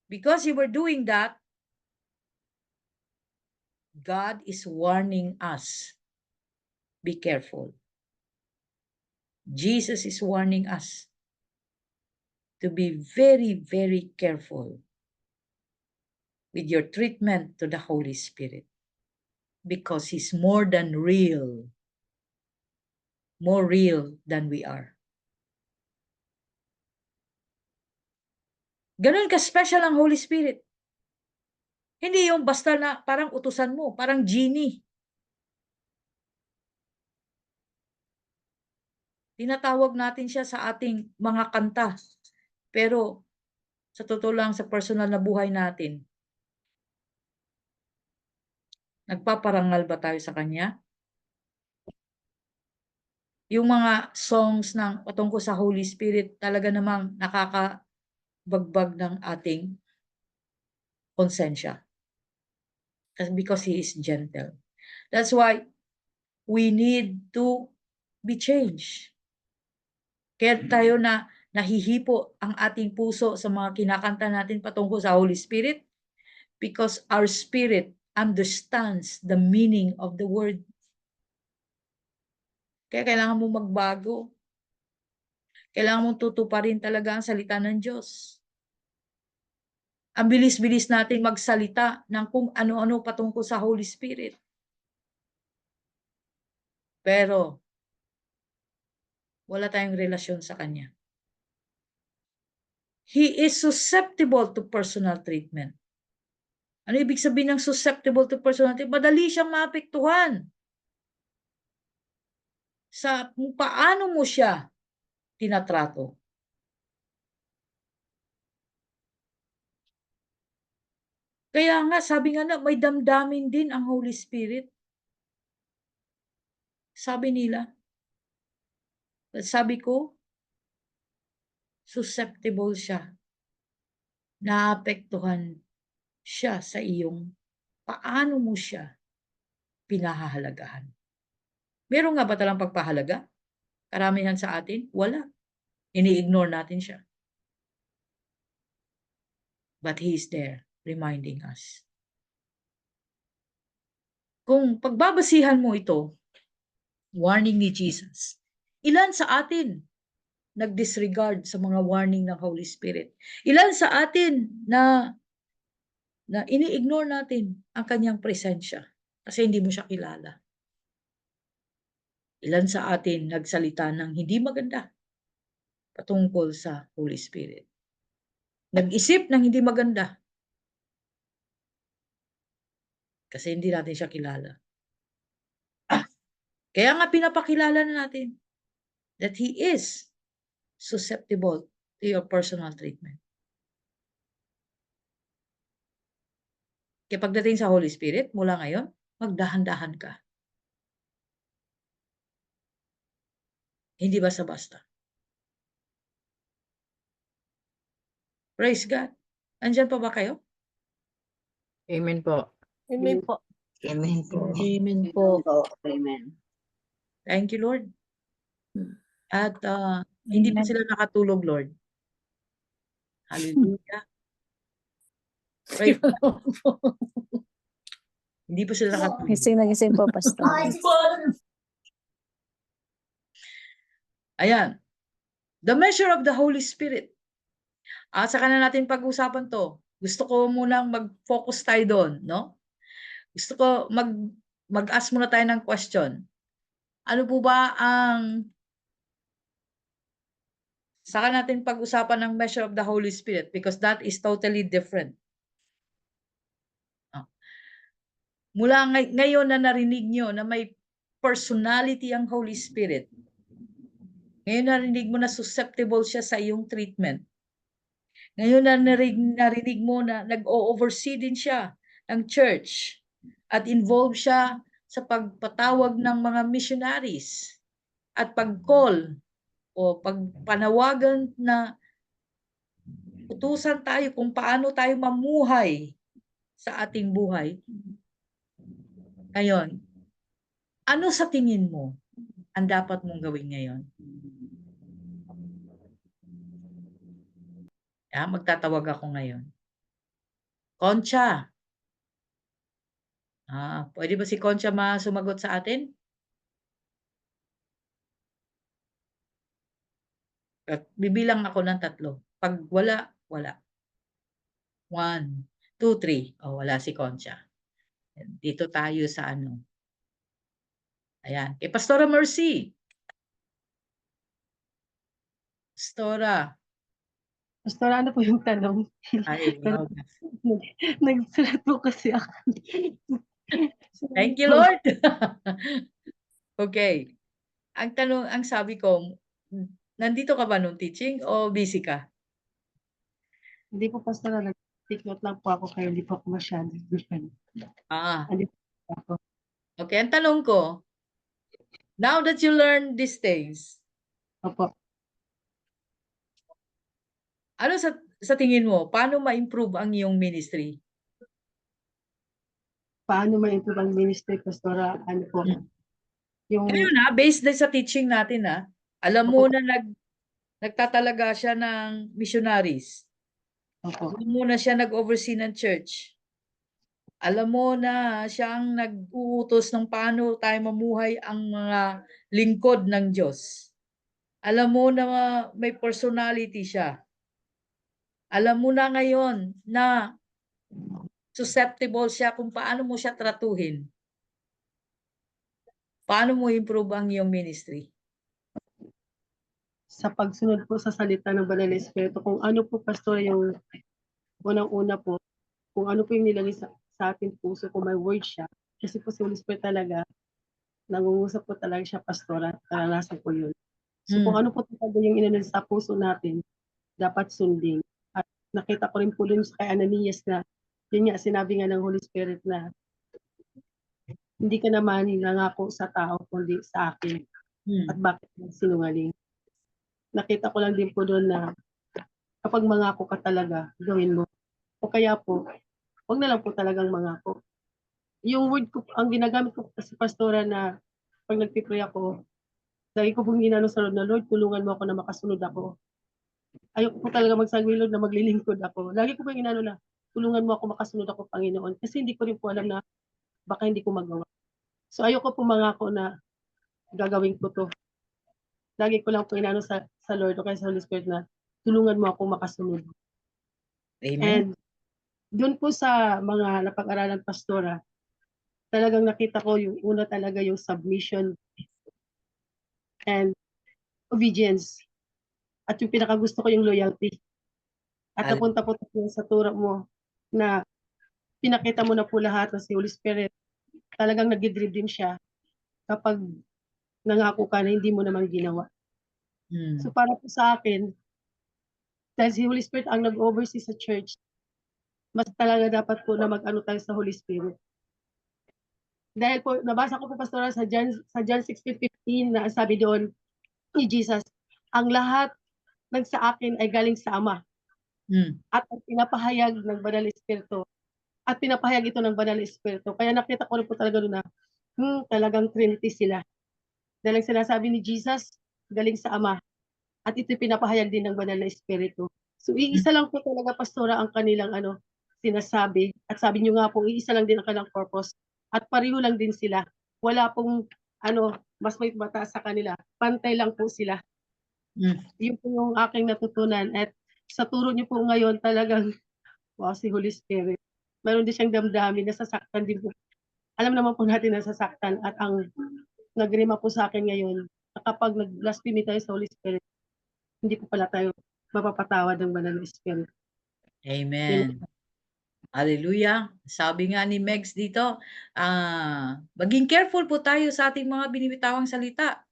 Because you were doing that, God is warning us. Be careful. Jesus is warning us to be very, very careful with your treatment to the Holy Spirit. Because He's more than real. More real than we are. Ganun ka-special ang Holy Spirit. Hindi yung basta na parang utusan mo, parang genie. Tinatawag natin siya sa ating mga kanta. Pero sa totoo lang sa personal na buhay natin, nagpaparangal ba tayo sa Kanya? Yung mga songs ng patungkol sa Holy Spirit talaga namang nakakabagbag ng ating konsensya. Because He is gentle. That's why we need to be changed. Kaya tayo na nahihipo ang ating puso sa mga kinakanta natin patungkol sa Holy Spirit because our spirit understands the meaning of the word. Kaya kailangan mo magbago. Kailangan mong tutuparin talaga ang salita ng Diyos. Ang bilis-bilis natin magsalita ng kung ano-ano patungkol sa Holy Spirit. Pero, wala tayong relasyon sa Kanya. He is susceptible to personal treatment. Ano ibig sabihin ng susceptible to personal treatment? Madali siyang maapektuhan. Sa kung paano mo siya tinatrato. Kaya nga, sabi nga na, may damdamin din ang Holy Spirit. Sabi nila. Sabi ko, susceptible siya. Naapektuhan siya sa iyong paano mo siya pinahahalagahan. Meron nga ba talang pagpahalaga? Karamihan sa atin? Wala. Ini-ignore natin siya. But He is there, reminding us. Kung pagbabasihan mo ito, warning ni Jesus, ilan sa atin nag-disregard sa mga warning ng Holy Spirit? Ilan sa atin na ini-ignore natin ang kanyang presensya kasi hindi mo siya kilala? Ilan sa atin nagsalita ng hindi maganda patungkol sa Holy Spirit? Nag-isip ng hindi maganda kasi hindi natin siya kilala. Kaya nga pinapakilala na natin that He is susceptible to your personal treatment. Kaya pagdating sa Holy Spirit, mula ngayon, magdahan-dahan ka. Hindi basta-basta. Praise God. Andiyan pa ba kayo? Amen po. Amen po. Amen po. Amen po. Amen. Thank you, Lord. Hmm. At hindi pa Amen. sila nakatulog, Lord. Hallelujah. Praise God. Hindi pa sila nakatulog. Gising na gising po, Pastor. Ayan. The measure of the Holy Spirit. Saka na natin pag-usapan to. Gusto ko munang mag-focus tayo doon, no? Gusto ko mag-ask muna tayo ng question. Ano po ba ang saka natin pag-usapan ng measure of the Holy Spirit because that is totally different. Mula ngayon na narinig nyo na may personality ang Holy Spirit, ngayon narinig mo na susceptible siya sa iyong treatment. Ngayon na narinig mo na nag-o-oversee din siya ng church at involved siya sa pagpatawag ng mga missionaries at pag-call o pagpanawagan na utusan tayo kung paano tayo mamuhay sa ating buhay. Ngayon, ano sa tingin mo ang dapat mong gawin ngayon? Magtatawag ako ngayon. Concha. Pwede ba si Concha sumagot sa atin? At bibilang ako ng 3. Pag wala, wala. 1, 2, 3. Wala si Concha. Dito tayo sa ano. Ayan. Kay Pastora Mercy. Pastora. Pastor, ano po yung tanong? Ay, wow. Nagsulat po kasi ako. Thank you, Lord. Okay. Ang sabi ko, nandito ka ba nung teaching o busy ka? Hindi po, Pastor, nag-take note lang po ako kaya hindi po ako masyado. Andito po ako. Okay, ang tanong ko, now that you learn these things, Opo. ano sa tingin mo, paano ma-improve ang iyong ministry? Paano ma-improve ang ministry, Pastor? Ano po? Yung, Ngayon based din sa teaching natin alam mo na nagtatalaga siya ng missionaries. opo. Alam mo na siya nag-oversee ng church. Alam mo na siyang nag-uutos ng paano tayo mamuhay ang mga lingkod ng Diyos. Alam mo na may personality siya. Alam mo na ngayon na susceptible siya kung paano mo siya tratuhin. Paano mo improve ang iyong ministry? Sa pagsunod po sa salita ng Banal na Espiritu, kung ano po, Pastor, yung unang-una po, kung ano po yung nilagay sa ating puso, kung may word siya. Kasi po si Holy Spirit talaga, nangungusap po talaga siya, Pastor, at karanasan po yun. So kung ano po talaga yung inanod sa puso natin, dapat sundin. At nakita ko rin po dun sa kay Ananias na, yun nga, sinabi nga ng Holy Spirit na, hindi ka naman nangako sa tao, kundi sa akin. At bakit sinungaling? Nakita ko lang din po doon na kapag mangako ka talaga, gawin mo. O kaya po, huwag na lang po talagang mangako. Yung word ko, ang ginagamit ko kasi, Pastora, na pag nagpipray ako, lagi ko pong ginano sa Lord na, Lord, tulungan mo ako na makasunod ako. Ayoko po talaga magsabi, Lord, na maglilingkod ako. Lagi ko pong ginano na, tulungan mo ako makasunod ako, Panginoon. Kasi hindi ko rin po alam na baka hindi ko magawa. So ayoko po mangako na gagawin ko to. Lagi ko lang po inano sa Lord o kaya sa Holy Spirit na tulungan mo ako makasunod. Amen. And doon po sa mga napag-aralan, Pastora, talagang nakita ko yung una talaga yung submission and obedience. At yung pinakagusto ko yung loyalty. At napunta po sa turo mo na pinakita mo na po lahat na si Holy Spirit talagang nag-redeem siya kapag nangako ka na hindi mo naman ginawa. So para po sa akin, dahil si Holy Spirit ang nag-oversee sa church, mas talaga dapat po na mag-ano tayo sa Holy Spirit. Dahil po, nabasa ko po, Pastora, sa John 16:15 na sabi doon ni Jesus, ang lahat ng sa akin ay galing sa Ama Mm. at ang pinapahayag ng Banal na Espiritu. At pinapahayag ito ng Banal na Espiritu. Kaya nakita ko rin po talaga doon na, talagang Trinity sila. Dahil ang sinasabi ni Jesus, galing sa Ama. At ito pinapahayag din ng Banal na Espiritu. So, iisa lang po talaga, Pastora, ang kanilang sinasabi. At sabi niyo nga po, iisa lang din ang kanilang purpose. At pareho lang din sila. Wala pong mas may mataas sa kanila. Pantay lang po sila. Mm. Yun po yung aking natutunan. At sa turo niyo po ngayon, talagang, wow, si Holy Spirit. Meron din siyang damdamin, nasasaktan din po. Alam naman po natin nasasaktan. At ang nagrima po sa akin ngayon, na kapag nag-blasphemy tayo sa Holy Spirit, hindi po pala tayo mapapatawad ng Banal na Espiritu. Amen. Hallelujah. Sabi nga ni Megs dito, maging careful po tayo sa ating mga binibitawang salita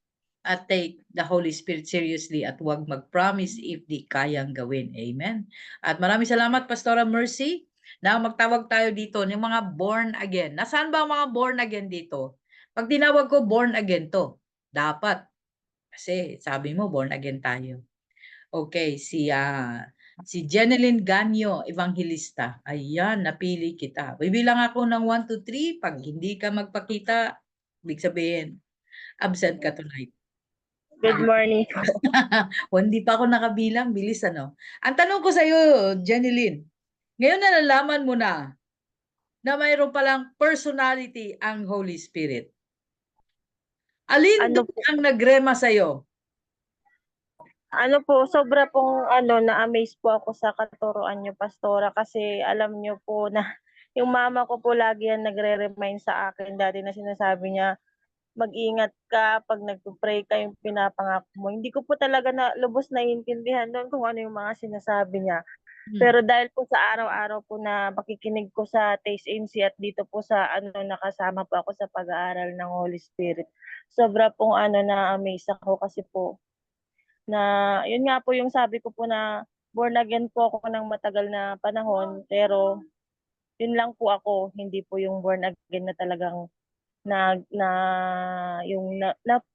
at take the Holy Spirit seriously at huwag mag-promise if di kayang gawin. Amen. At maraming salamat, Pastora Mercy, na magtawag tayo dito ng mga born again. Nasaan ba ang mga born again dito? Pag tinawag ko born again to, dapat. Kasi sabi mo, born again tayo. Okay, si Jeneline Ganyo, Evangelista. Ayan, napili kita. Bibilang ako ng 1 to 3. Pag hindi ka magpakita, ibig sabihin, absent ka tonight. Good morning. O, hindi pa ako nakabilang. Bilis, ano? Ang tanong ko sa iyo, Jeneline, ngayon na nalaman mo na mayroon palang personality ang Holy Spirit. Alin Ano doon ang nagrema sa iyo? Ano po, sobra pong na-amaze po ako sa katuruan niyo, Pastora, kasi alam niyo po na yung mama ko po lagi yan nagre-remind sa akin dati na sinasabi niya, mag-ingat ka pag nagpo-pray ka yung pinapangako mo. Hindi ko po talaga na lubos naiintindihan doon kung ano yung mga sinasabi niya. Pero dahil po sa araw-araw po na makikinig ko sa Taste and See at dito po sa nakasama po ako sa pag-aaral ng Holy Spirit, sobra pong na-amaze ako kasi po na yun nga po yung sabi ko po na born again po ako ng matagal na panahon, pero yun lang po ako, hindi po yung born again na talagang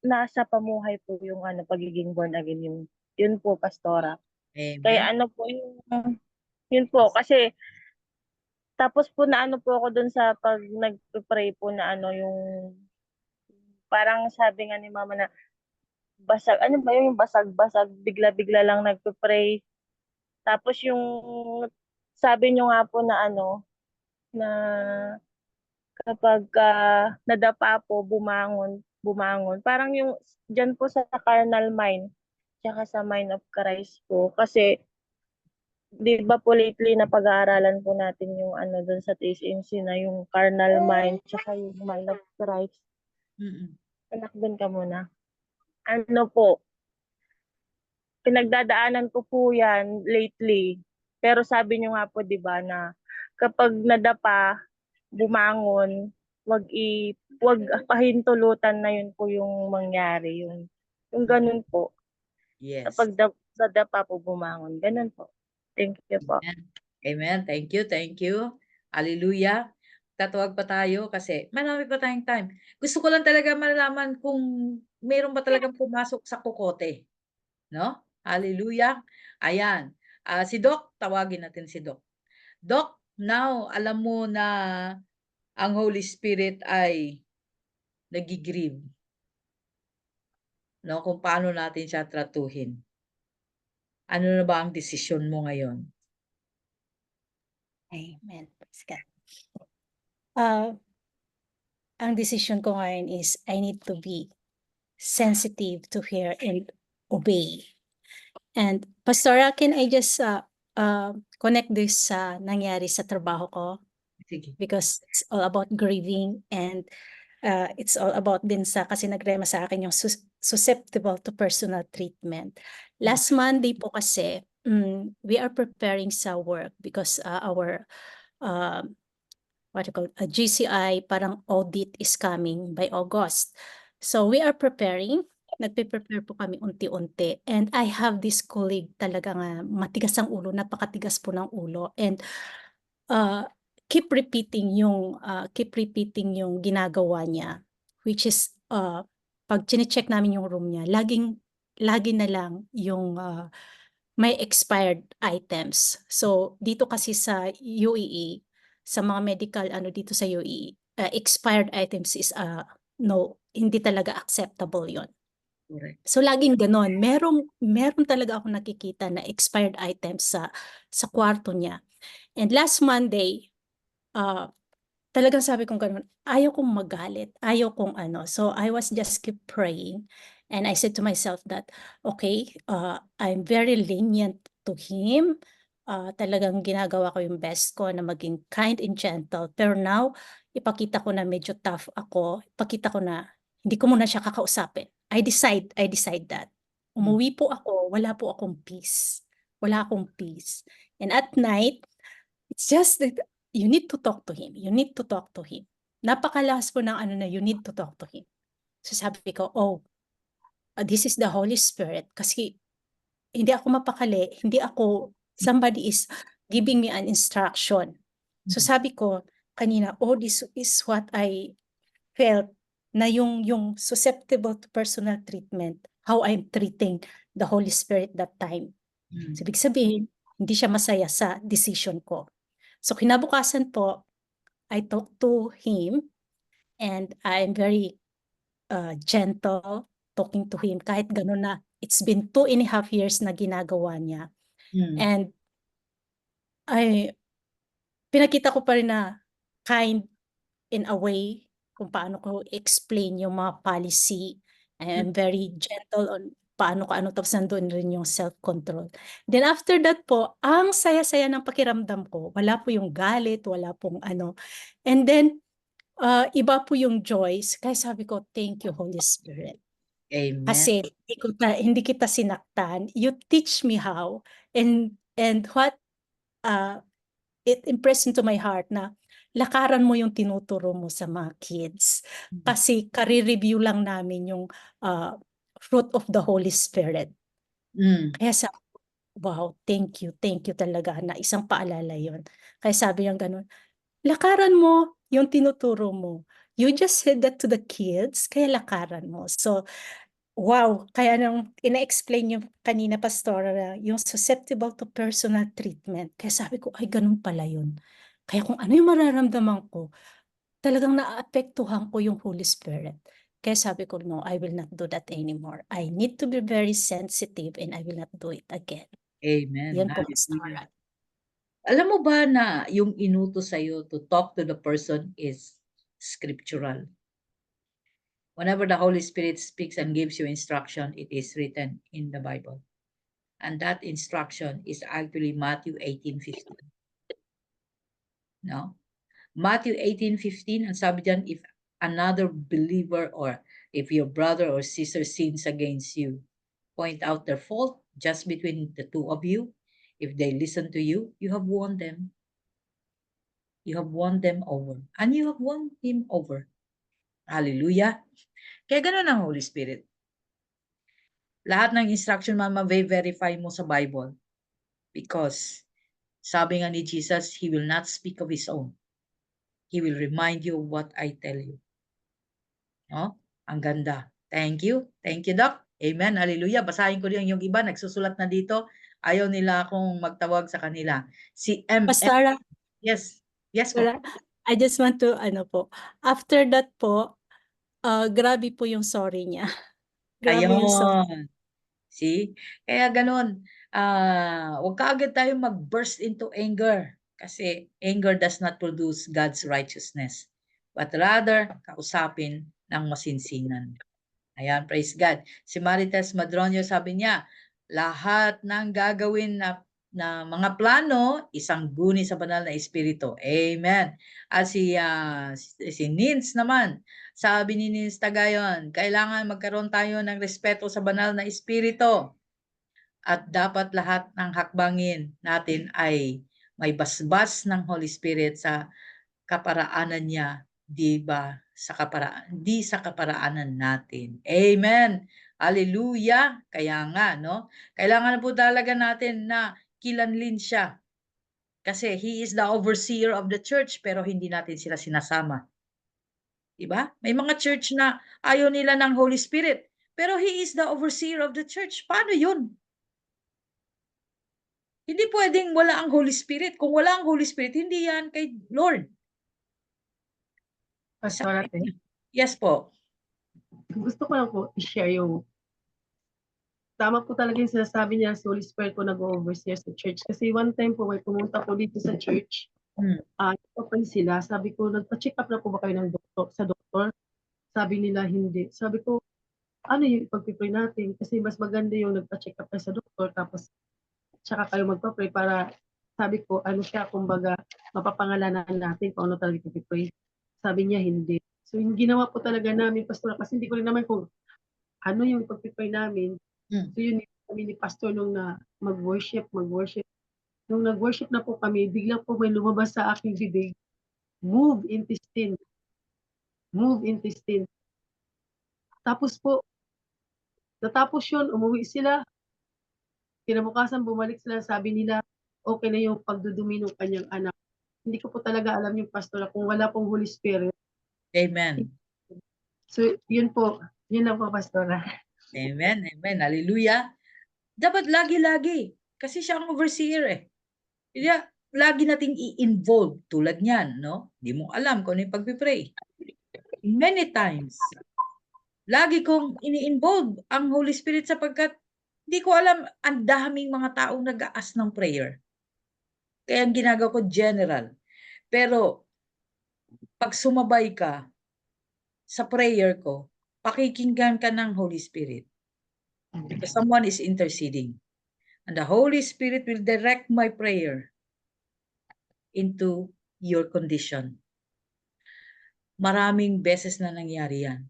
nasa pamuhay po yung pagiging born again, yun po, Pastora. Kaya Amen. po yun po kasi tapos po na po ako dun sa pag nagpe-pray po na yung parang sabi nga ni mama na basag, ano ba yung basag-basag, bigla-bigla lang nagpe-pray. Tapos yung sabi nyo nga po na na kapag nadapa po, bumangon. Parang yung dyan po sa carnal mind, tsaka sa mind of Christ po. Kasi, di ba po lately na pag-aaralan po natin yung dun sa TSMC na yung carnal mind, tsaka yung mind of Christ. Anak, dun ka muna. Pinagdadaanan ko po yan lately. Pero sabi nyo nga po, di ba, na kapag nadapa, bumangon, wag pahintulutan na yun po yung mangyari. Yung ganun po. Yes. Kapag nadapa po, bumangon. Ganun po. Thank you po. Amen. Thank you. Thank you. Hallelujah. Tatawag pa tayo kasi marami pa tayong time. Gusto ko lang talaga malaman kung meron ba talagang pumasok sa kokote. No? Hallelujah. Ayan. Si Doc, tawagin natin si Doc. Doc, now alam mo na ang Holy Spirit ay nagigrieve. No? Kung paano natin siya tratuhin. Ano na ba ang desisyon mo ngayon? Amen. Praise God. Ang decision ko ngayon is I need to be sensitive to hear and obey. And Pastora, can I just connect this sa nangyari sa trabaho ko? Sige. Because it's all about grieving and it's all about din sa kasi nagrema sa akin yung susceptible to personal treatment. Last Monday po kasi we are preparing sa work because our GCI parang audit is coming by August. So we are preparing, nagpe-prepare po kami unti-unti. And I have this colleague talaga nga matigas ang ulo, napakatigas po ng ulo. And keep repeating yung ginagawa niya, which is, pag chine-check namin yung room niya, lagi na lang yung, may expired items. So, dito kasi sa UAE, sa mga medical ano dito sa UAE, expired items is, no, hindi talaga acceptable yon. Correct. So, laging gano'n. Meron talaga akong nakikita na expired items sa kwarto niya. And last Monday, talagang sabi kong gano'n, ayaw kong magalit, ayaw kong ano. So, I was just keep praying and I said to myself that, okay, I'm very lenient to him. Talagang ginagawa ko yung best ko na maging kind and gentle. Pero now, ipakita ko na medyo tough ako. Ipakita ko na hindi ko muna siya kakausapin. I decide that. Umuwi po ako, wala po akong peace. Wala akong peace. And at night, it's just that you need to talk to him. You need to talk to him. Napakalakas po ng ano na you need to talk to him. So sabi ko, this is the Holy Spirit kasi hindi ako mapakali, somebody is giving me an instruction. So sabi ko kanina, this is what I felt na yung susceptible to personal treatment, how I'm treating the Holy Spirit that time. So, ibig sabihin, hindi siya masaya sa decision ko. So, kinabukasan po, I talked to him and I'm very gentle talking to him kahit gano'n na it's been 2.5 years na ginagawa niya. And pinakita ko pa rin na kind in a way kung paano ko explain yung mga policy. I am very gentle on paano ko ano, tapos nandun rin yung self-control. Then after that po, ang saya-saya ng pakiramdam ko. Wala po yung galit, wala pong ano. And then, iba po yung joy. Kaya sabi ko, thank you, Holy Spirit. Amen. Kasi hindi kita sinaktan. You teach me how. And what it impressed into my heart na lakaran mo yung tinuturo mo sa mga kids. Kasi kare-review lang namin yung fruit of the Holy Spirit. Kaya sabi ko, wow, thank you talaga na isang paalala yun. Kaya sabi niya ganun, lakaran mo yung tinuturo mo. You just said that to the kids, kaya lakaran mo. So, wow, kaya nung ina-explain yung kanina, Pastora, na yung susceptible to personal treatment, kaya sabi ko, ay ganun pala yun. Kaya kung ano yung mararamdaman ko, talagang naaapektuhan ko yung Holy Spirit. Kaya sabi ko, no, I will not do that anymore. I need to be very sensitive and I will not do it again. Amen. Yun po, Hallelujah. Pastora. Alam mo ba na yung inutos sa'yo to talk to the person is scriptural? Whenever the Holy Spirit speaks and gives you instruction, it is written in the Bible. And that instruction is actually Matthew 18:15. No? Matthew 18:15, ang sabi diyan, if another believer or if your brother or sister sins against you, point out their fault just between the two of you. If they listen to you, you have won them. You have won them over. And you have won him over. Hallelujah. Kaya ganun ang Holy Spirit. Lahat ng instruction ma-verify mo sa Bible. Because sabi nga ni Jesus, He will not speak of His own. He will remind you of what I tell you. No? Ang ganda. Thank you. Thank you, Doc. Amen. Hallelujah. Basahin ko rin yung iba. Nagsusulat na dito. Ayaw nila akong magtawag sa kanila. Si M. Pastora, Yes. Yes po. I just want to, after that po, grabe po yung sorry niya. Grabe yung sorry. Ayun. See? Kaya ganun. Huwag ka agad tayo mag-burst into anger. Kasi anger does not produce God's righteousness. But rather, kausapin ng masinsinan. Ayan, praise God. Si Marites Madronio sabi niya, lahat ng gagawin na mga plano, isang guni sa banal na espiritu. Amen. At si Nins naman, sabi ni Nins Tagayon, kailangan magkaroon tayo ng respeto sa banal na espiritu. At dapat lahat ng hakbangin natin ay may basbas ng Holy Spirit sa kaparaanan niya, di ba? Di sa kaparaanan natin. Amen. Hallelujah. Kaya nga, no? Kailangan po talaga natin na kilanlin siya. Kasi He is the overseer of the church, pero hindi natin sila sinasama. Diba? May mga church na ayaw nila ng Holy Spirit, pero He is the overseer of the church. Paano yun? Hindi pwedeng wala ang Holy Spirit. Kung wala ang Holy Spirit, hindi yan kay Lord. Pastor Ate, Yes po. gusto ko lang po i-share yung tama po talaga yung sinasabi niya sa Holy Spirit po nag-overseer sa church. Kasi one time po may pumunta po dito sa church. Open sila. Sabi ko, nagpa-check up na po ba kayo ng sa doktor? Sabi nila, hindi. Sabi ko, ano yung ipag-pray natin? Kasi mas maganda yung nagpa-check up kayo sa doktor tapos tsaka kayo magpa-pray para sabi ko, ano siya, kumbaga, mapapangalanan natin kung ano talaga ipag-pray. Sabi niya, hindi. So, yung ginawa po talaga namin, Pastor, kasi hindi ko rin naman kung ano yung ipag-pray namin. So, yun kami ni Pastor nung na mag-worship. Nung nag-worship na po kami, biglang po may lumabas sa aking bibig, move intestine. Move intestine. Tapos po, natapos yun, umuwi sila. Kinabukasan, bumalik sila, sabi nila, okay na yung pagdudumi ng kanyang anak. Hindi ko po talaga alam yung pastor kung wala pong Holy Spirit. Amen. So, yun po. Yun lang po, pastora. Amen. Amen. Hallelujah. Dapat lagi-lagi. Kasi siya ang overseer eh. Kaya lagi nating i-involve tulad niyan, no? Hindi mo alam kung ano yung pagpipray. Many times, lagi kong ini-involve ang Holy Spirit sapagkat hindi ko alam, ang daming mga taong nag-aas ng prayer. Kaya ang ginagawa ko general. Pero pag sumabay ka sa prayer ko, pakikinggan ka ng Holy Spirit. Because someone is interceding. And the Holy Spirit will direct my prayer into your condition. Maraming beses na nangyari yan.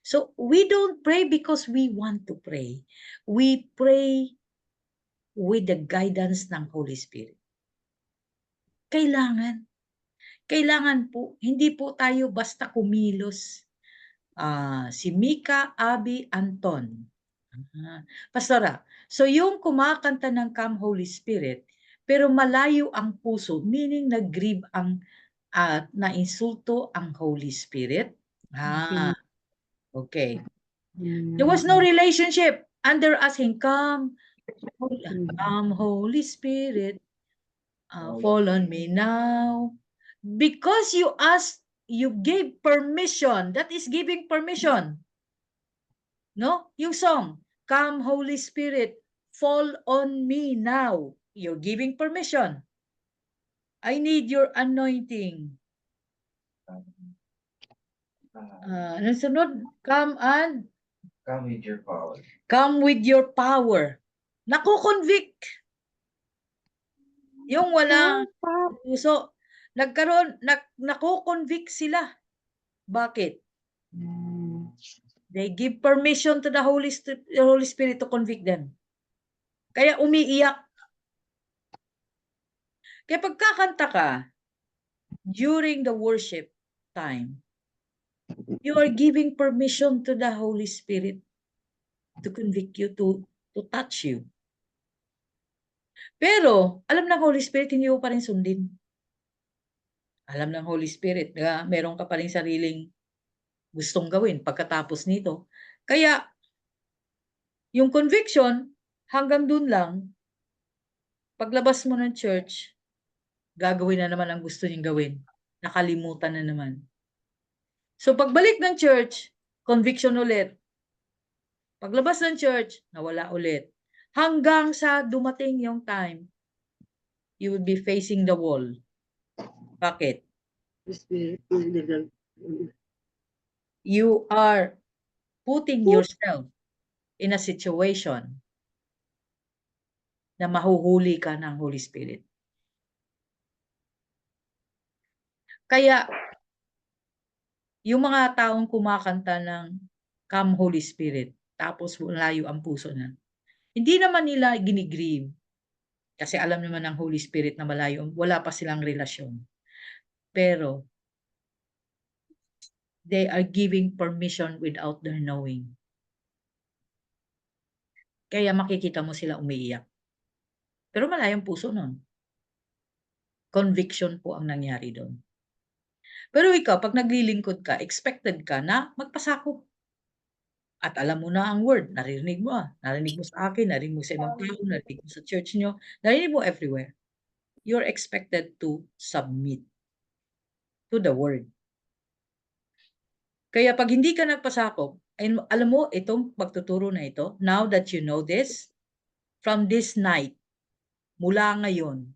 So, we don't pray because we want to pray. We pray with the guidance ng Holy Spirit. Kailangan po, hindi po tayo basta kumilos. Si Mika, Abby, Anton. Pastora, so yung kumakanta ng Come Holy Spirit, pero malayo ang puso, meaning nag-grieve ang na-insulto ang Holy Spirit. Okay. There was no relationship. And they're asking, come Holy Spirit, fall on me now. Because you asked, you gave permission. That is giving permission. No? Yung song, Come Holy Spirit, fall on me now. You're giving permission. I need your anointing. Ano sunod? Come with your power. Come with your power. Nakukonvict. Yung walang puso. Nakukonvict sila. Bakit? They give permission to the Holy Spirit to convict them. Kaya umiiyak. Kaya pagkakanta ka, during the worship time, you are giving permission to the Holy Spirit to convict you, to touch you. Pero, alam ng Holy Spirit, hindi mo pa rin sundin. Alam ng Holy Spirit, meron ka pa rin sariling gustong gawin pagkatapos nito. Kaya, yung conviction, hanggang dun lang, paglabas mo ng church, gagawin na naman ang gusto niyang gawin. Nakalimutan na naman. So, pagbalik ng church, conviction ulit. Paglabas ng church, nawala ulit. Hanggang sa dumating yung time, you will be facing the wall. Bakit? You are putting yourself in a situation na mahuhuli ka ng Holy Spirit. Kaya, yung mga taong kumakanta ng Come Holy Spirit, tapos layo ang puso na, hindi naman nila ginigrieve. Kasi alam naman ng Holy Spirit na malayo, wala pa silang relasyon. Pero, they are giving permission without their knowing. Kaya makikita mo sila umiiyak. Pero malayong puso nun. Conviction po ang nangyari doon. Pero ikaw, pag naglilingkod ka, expected ka na magpasakop. At alam mo na ang word, narinig mo narinig mo sa akin, narinig mo sa ibang tao, narinig mo sa church nyo, narinig mo everywhere. You're expected to submit to the word. Kaya pag hindi ka nagpasakop, ay alam mo, itong pagtuturo na ito, now that you know this, from this night, mula ngayon,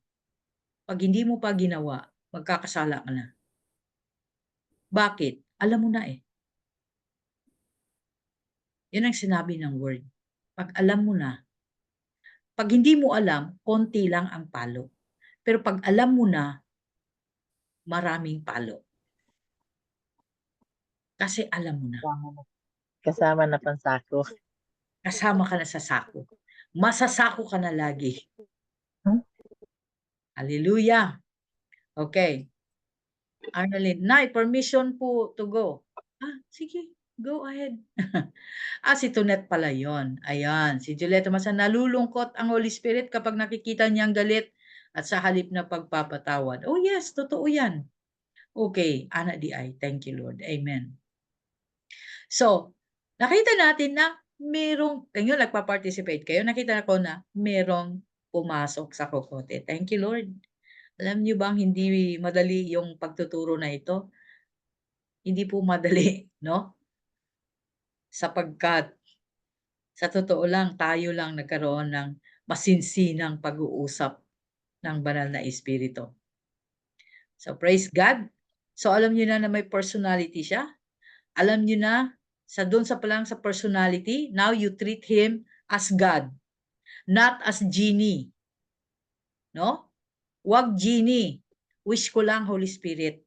pag hindi mo pa ginawa, magkakasala ka na. Bakit? Alam mo na eh. Yun ang sinabi ng word. Pag alam mo na, pag hindi mo alam, konti lang ang palo. Pero pag alam mo na, maraming palo. Kasi alam mo na. Kasama na pansako. Kasama ka na sa sako. Masasako ka na lagi. Hallelujah. Okay. Arnalyn, Nay, permission po to go. Sige, go ahead. Si Tonet pala yon. Ayan, si Julieta Masan, nalulungkot ang Holy Spirit kapag nakikita niyang galit at sa halip na pagpapatawad. Oh yes, totoo yan. Okay, Ana Di, thank you Lord. Amen. So, nakita natin na kayo nagpa-participate kayo, nakita ko na merong pumasok sa kokote. Thank you Lord. Alam niyo bang hindi madali yung pagtuturo na ito? Hindi po madali, no? Sapagkat sa totoo lang, tayo lang nagkaroon ng masinsinang pag-uusap ng banal na espiritu. So praise God. So alam niyo na may personality siya. Alam niyo na doon sa palang sa personality, now you treat him as God, not as genie. No? Wag genie. Wish ko lang, Holy Spirit.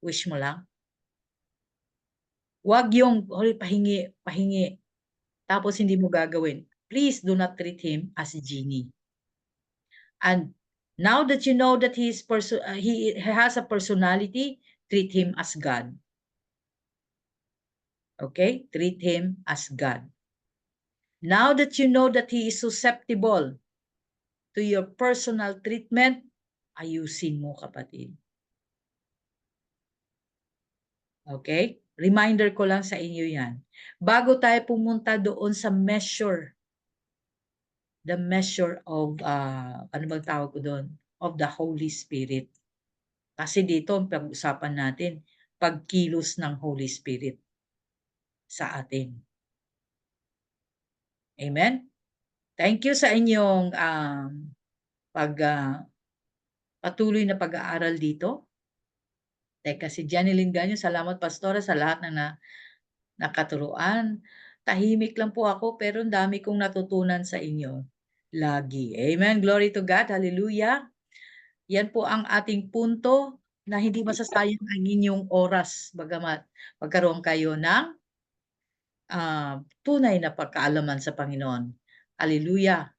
Wish mo lang. Wag yung pahingi. Tapos hindi mo gagawin. Please do not treat him as genie. And now that you know that he has a personality, treat him as God. Okay? Treat him as God. Now that you know that he is susceptible to your personal treatment, ayusin mo, kapatid. Okay? Reminder ko lang sa inyo yan. Bago tayo pumunta doon sa measure, the measure of, ano bang tawag ko doon? Of the Holy Spirit. Kasi dito, pag-usapan natin, pagkilos ng Holy Spirit sa atin. Amen? Thank you sa inyong patuloy na pag-aaral dito. Teka, si Janeline Ganyo, salamat Pastora sa lahat ng nakaturuan. Tahimik lang po ako pero ang dami kong natutunan sa inyo. Lagi. Amen. Glory to God. Hallelujah. Yan po ang ating punto na hindi masasayang ang inyong oras bagamat magkaroon kayo ng tunay na pagkaalaman sa Panginoon. Hallelujah.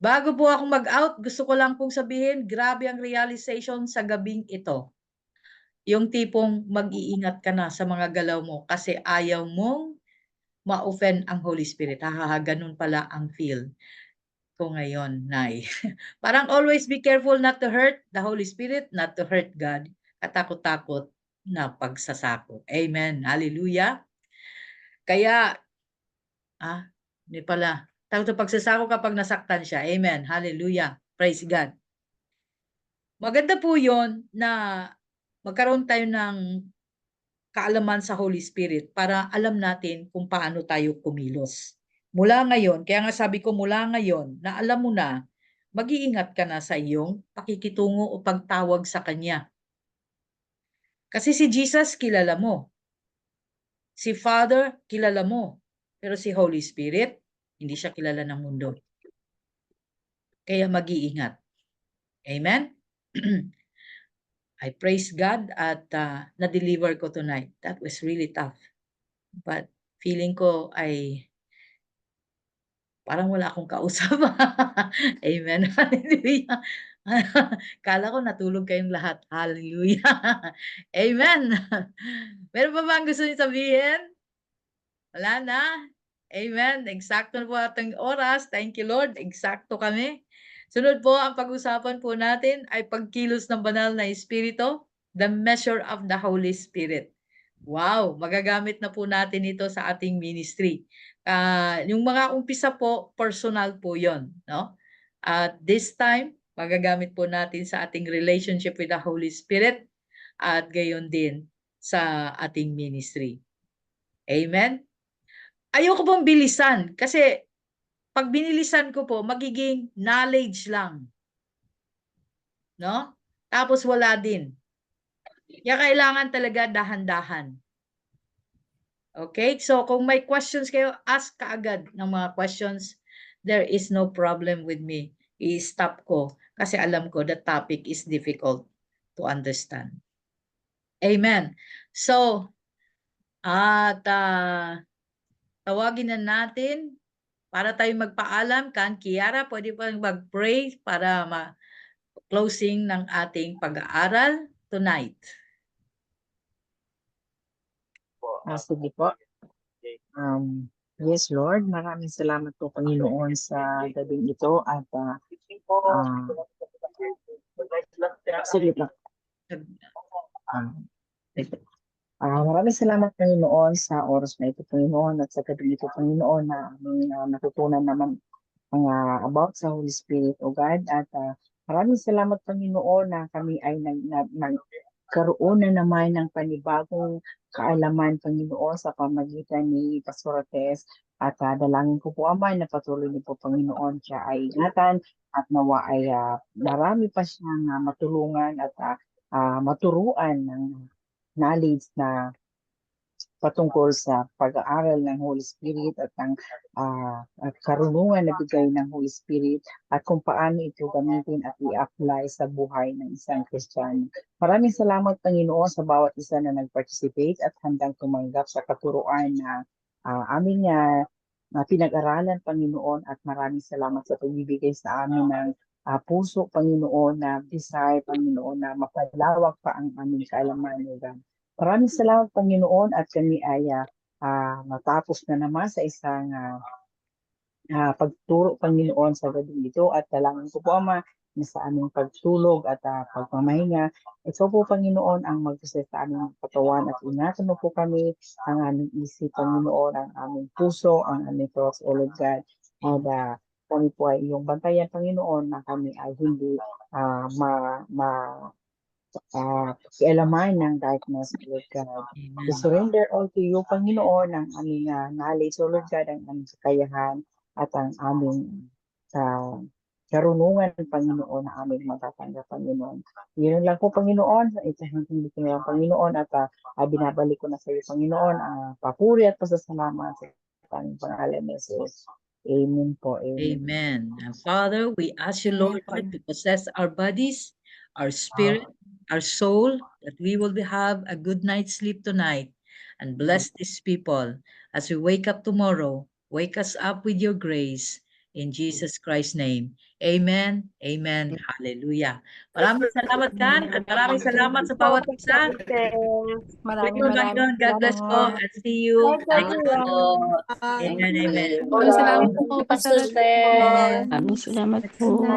Bago po ako mag-out, gusto ko lang pong sabihin, grabe ang realization sa gabing ito. Yung tipong mag-iingat ka na sa mga galaw mo kasi ayaw mong ma-offend ang Holy Spirit. Ganun pala ang feel ko ngayon, Nay. Parang always be careful not to hurt the Holy Spirit, not to hurt God. Katakot-takot na pagsasako. Amen. Hallelujah. Kaya, hindi pala. Takot na pagsasako kapag nasaktan siya. Amen. Hallelujah. Praise God. Maganda po yon na magkaroon tayo ng kaalaman sa Holy Spirit para alam natin kung paano tayo kumilos. Mula ngayon, kaya nga sabi ko mula ngayon, na alam mo na, mag-iingat ka na sa iyong pakikitungo o pagtawag sa Kanya. Kasi si Jesus, kilala mo. Si Father, kilala mo. Pero si Holy Spirit, hindi siya kilala ng mundo. Kaya mag-iingat. Amen? I praise God at na-deliver ko tonight. That was really tough. But feeling ko ay parang wala akong kausap. Amen. Hallelujah. Kala ko natulog kayong lahat. Hallelujah. Amen. Meron pa ba ang gusto niyo sabihin? Wala na. Amen. Eksakto na po ating oras. Thank you, Lord. Eksakto kami. Sunod po, ang pag-usapan po natin ay pagkilos ng banal na Espiritu, the measure of the Holy Spirit. Wow, magagamit na po natin ito sa ating ministry. Yung mga umpisa po, personal po yon, no? At this time, magagamit po natin sa ating relationship with the Holy Spirit at gayon din sa ating ministry. Amen? Ayoko pong bilisan kasi pag binilisan ko po, magiging knowledge lang. No? Tapos wala din. Kaya kailangan talaga dahan-dahan. Okay? So kung may questions kayo, ask kaagad ng mga questions. There is no problem with me. I-stop ko kasi alam ko the topic is difficult to understand. Amen. So, at tawagin na natin para tayo magpaalam. Kiara, pwede pa mag-pray para closing ng ating pag-aaral tonight. Sige po. Yes, Lord, maraming salamat po, Panginoon, sa gabing ito at sige lang. Maraming salamat, Panginoon, sa oras na ito, Panginoon, at sa gabi ito, Panginoon, na aming natutunan naman about sa Holy Spirit, O God. At maraming salamat, Panginoon, na kami ay nagkaroon na naman ng panibagong kaalaman, Panginoon, sa pamagitan ni Pastor Tess. At dalangin ko po, Ama, na patuloy niyo po, Panginoon, siya ay ingatan at nawa ay marami pa siyang matulungan at maturuan ng knowledge na patungkol sa pag-aaral ng Holy Spirit at ang karunungan na bigay ng Holy Spirit at kung paano ito gamitin at i-apply sa buhay ng isang Kristiyano. Maraming salamat, Panginoon, sa bawat isa na nag-participate at handang tumanggap sa katuruan na aming pinag-aralan, Panginoon, at maraming salamat sa pagbibigay sa amin ng puso, Panginoon, na desire, Panginoon, na mapalawak pa ang aming kaalaman, O God. Maraming salamat, Panginoon, at kami ay matapos na naman sa isang pagturo, Panginoon, sa gabi ito at dalangin ko po, Ama, na sa aming pagtulog at pagmamahinga. Ito po, Panginoon, ang magdasal sa aming katawan at ingatan mo po kami, ang aming isip, Panginoon, ang aming puso, ang aming thoughts, O Lord God. At kami po ay iyong bantayan, Panginoon, na kami ay hindi kialaman ng darkness, Lord God. We surrender all to you, Panginoon, ang aming knowledge, O Lord God, ang aming kakayahan at ang aming karunungan, Panginoon, na aming matatanggap, Panginoon. Yun lang po, Panginoon. Hindi ko lang, Panginoon, at binabalik ko na sa iyo, Panginoon, ang papuri at pasasalamat sa aming pangalan ni Jesus. Amen po. Amen. And Father, we ask you, Lord, to possess our bodies, our spirit, our soul, that we will have a good night's sleep tonight, and bless these people as we wake up tomorrow. Wake us up with your grace. In Jesus Christ's name. Amen. Amen. Hallelujah. Maraming salamat, Kan, at maraming salamat sa bawat isa. Maraming God bless po, and see you next week. Amen. Amen. Salamat po, Pastor Ted. Maraming salamat po.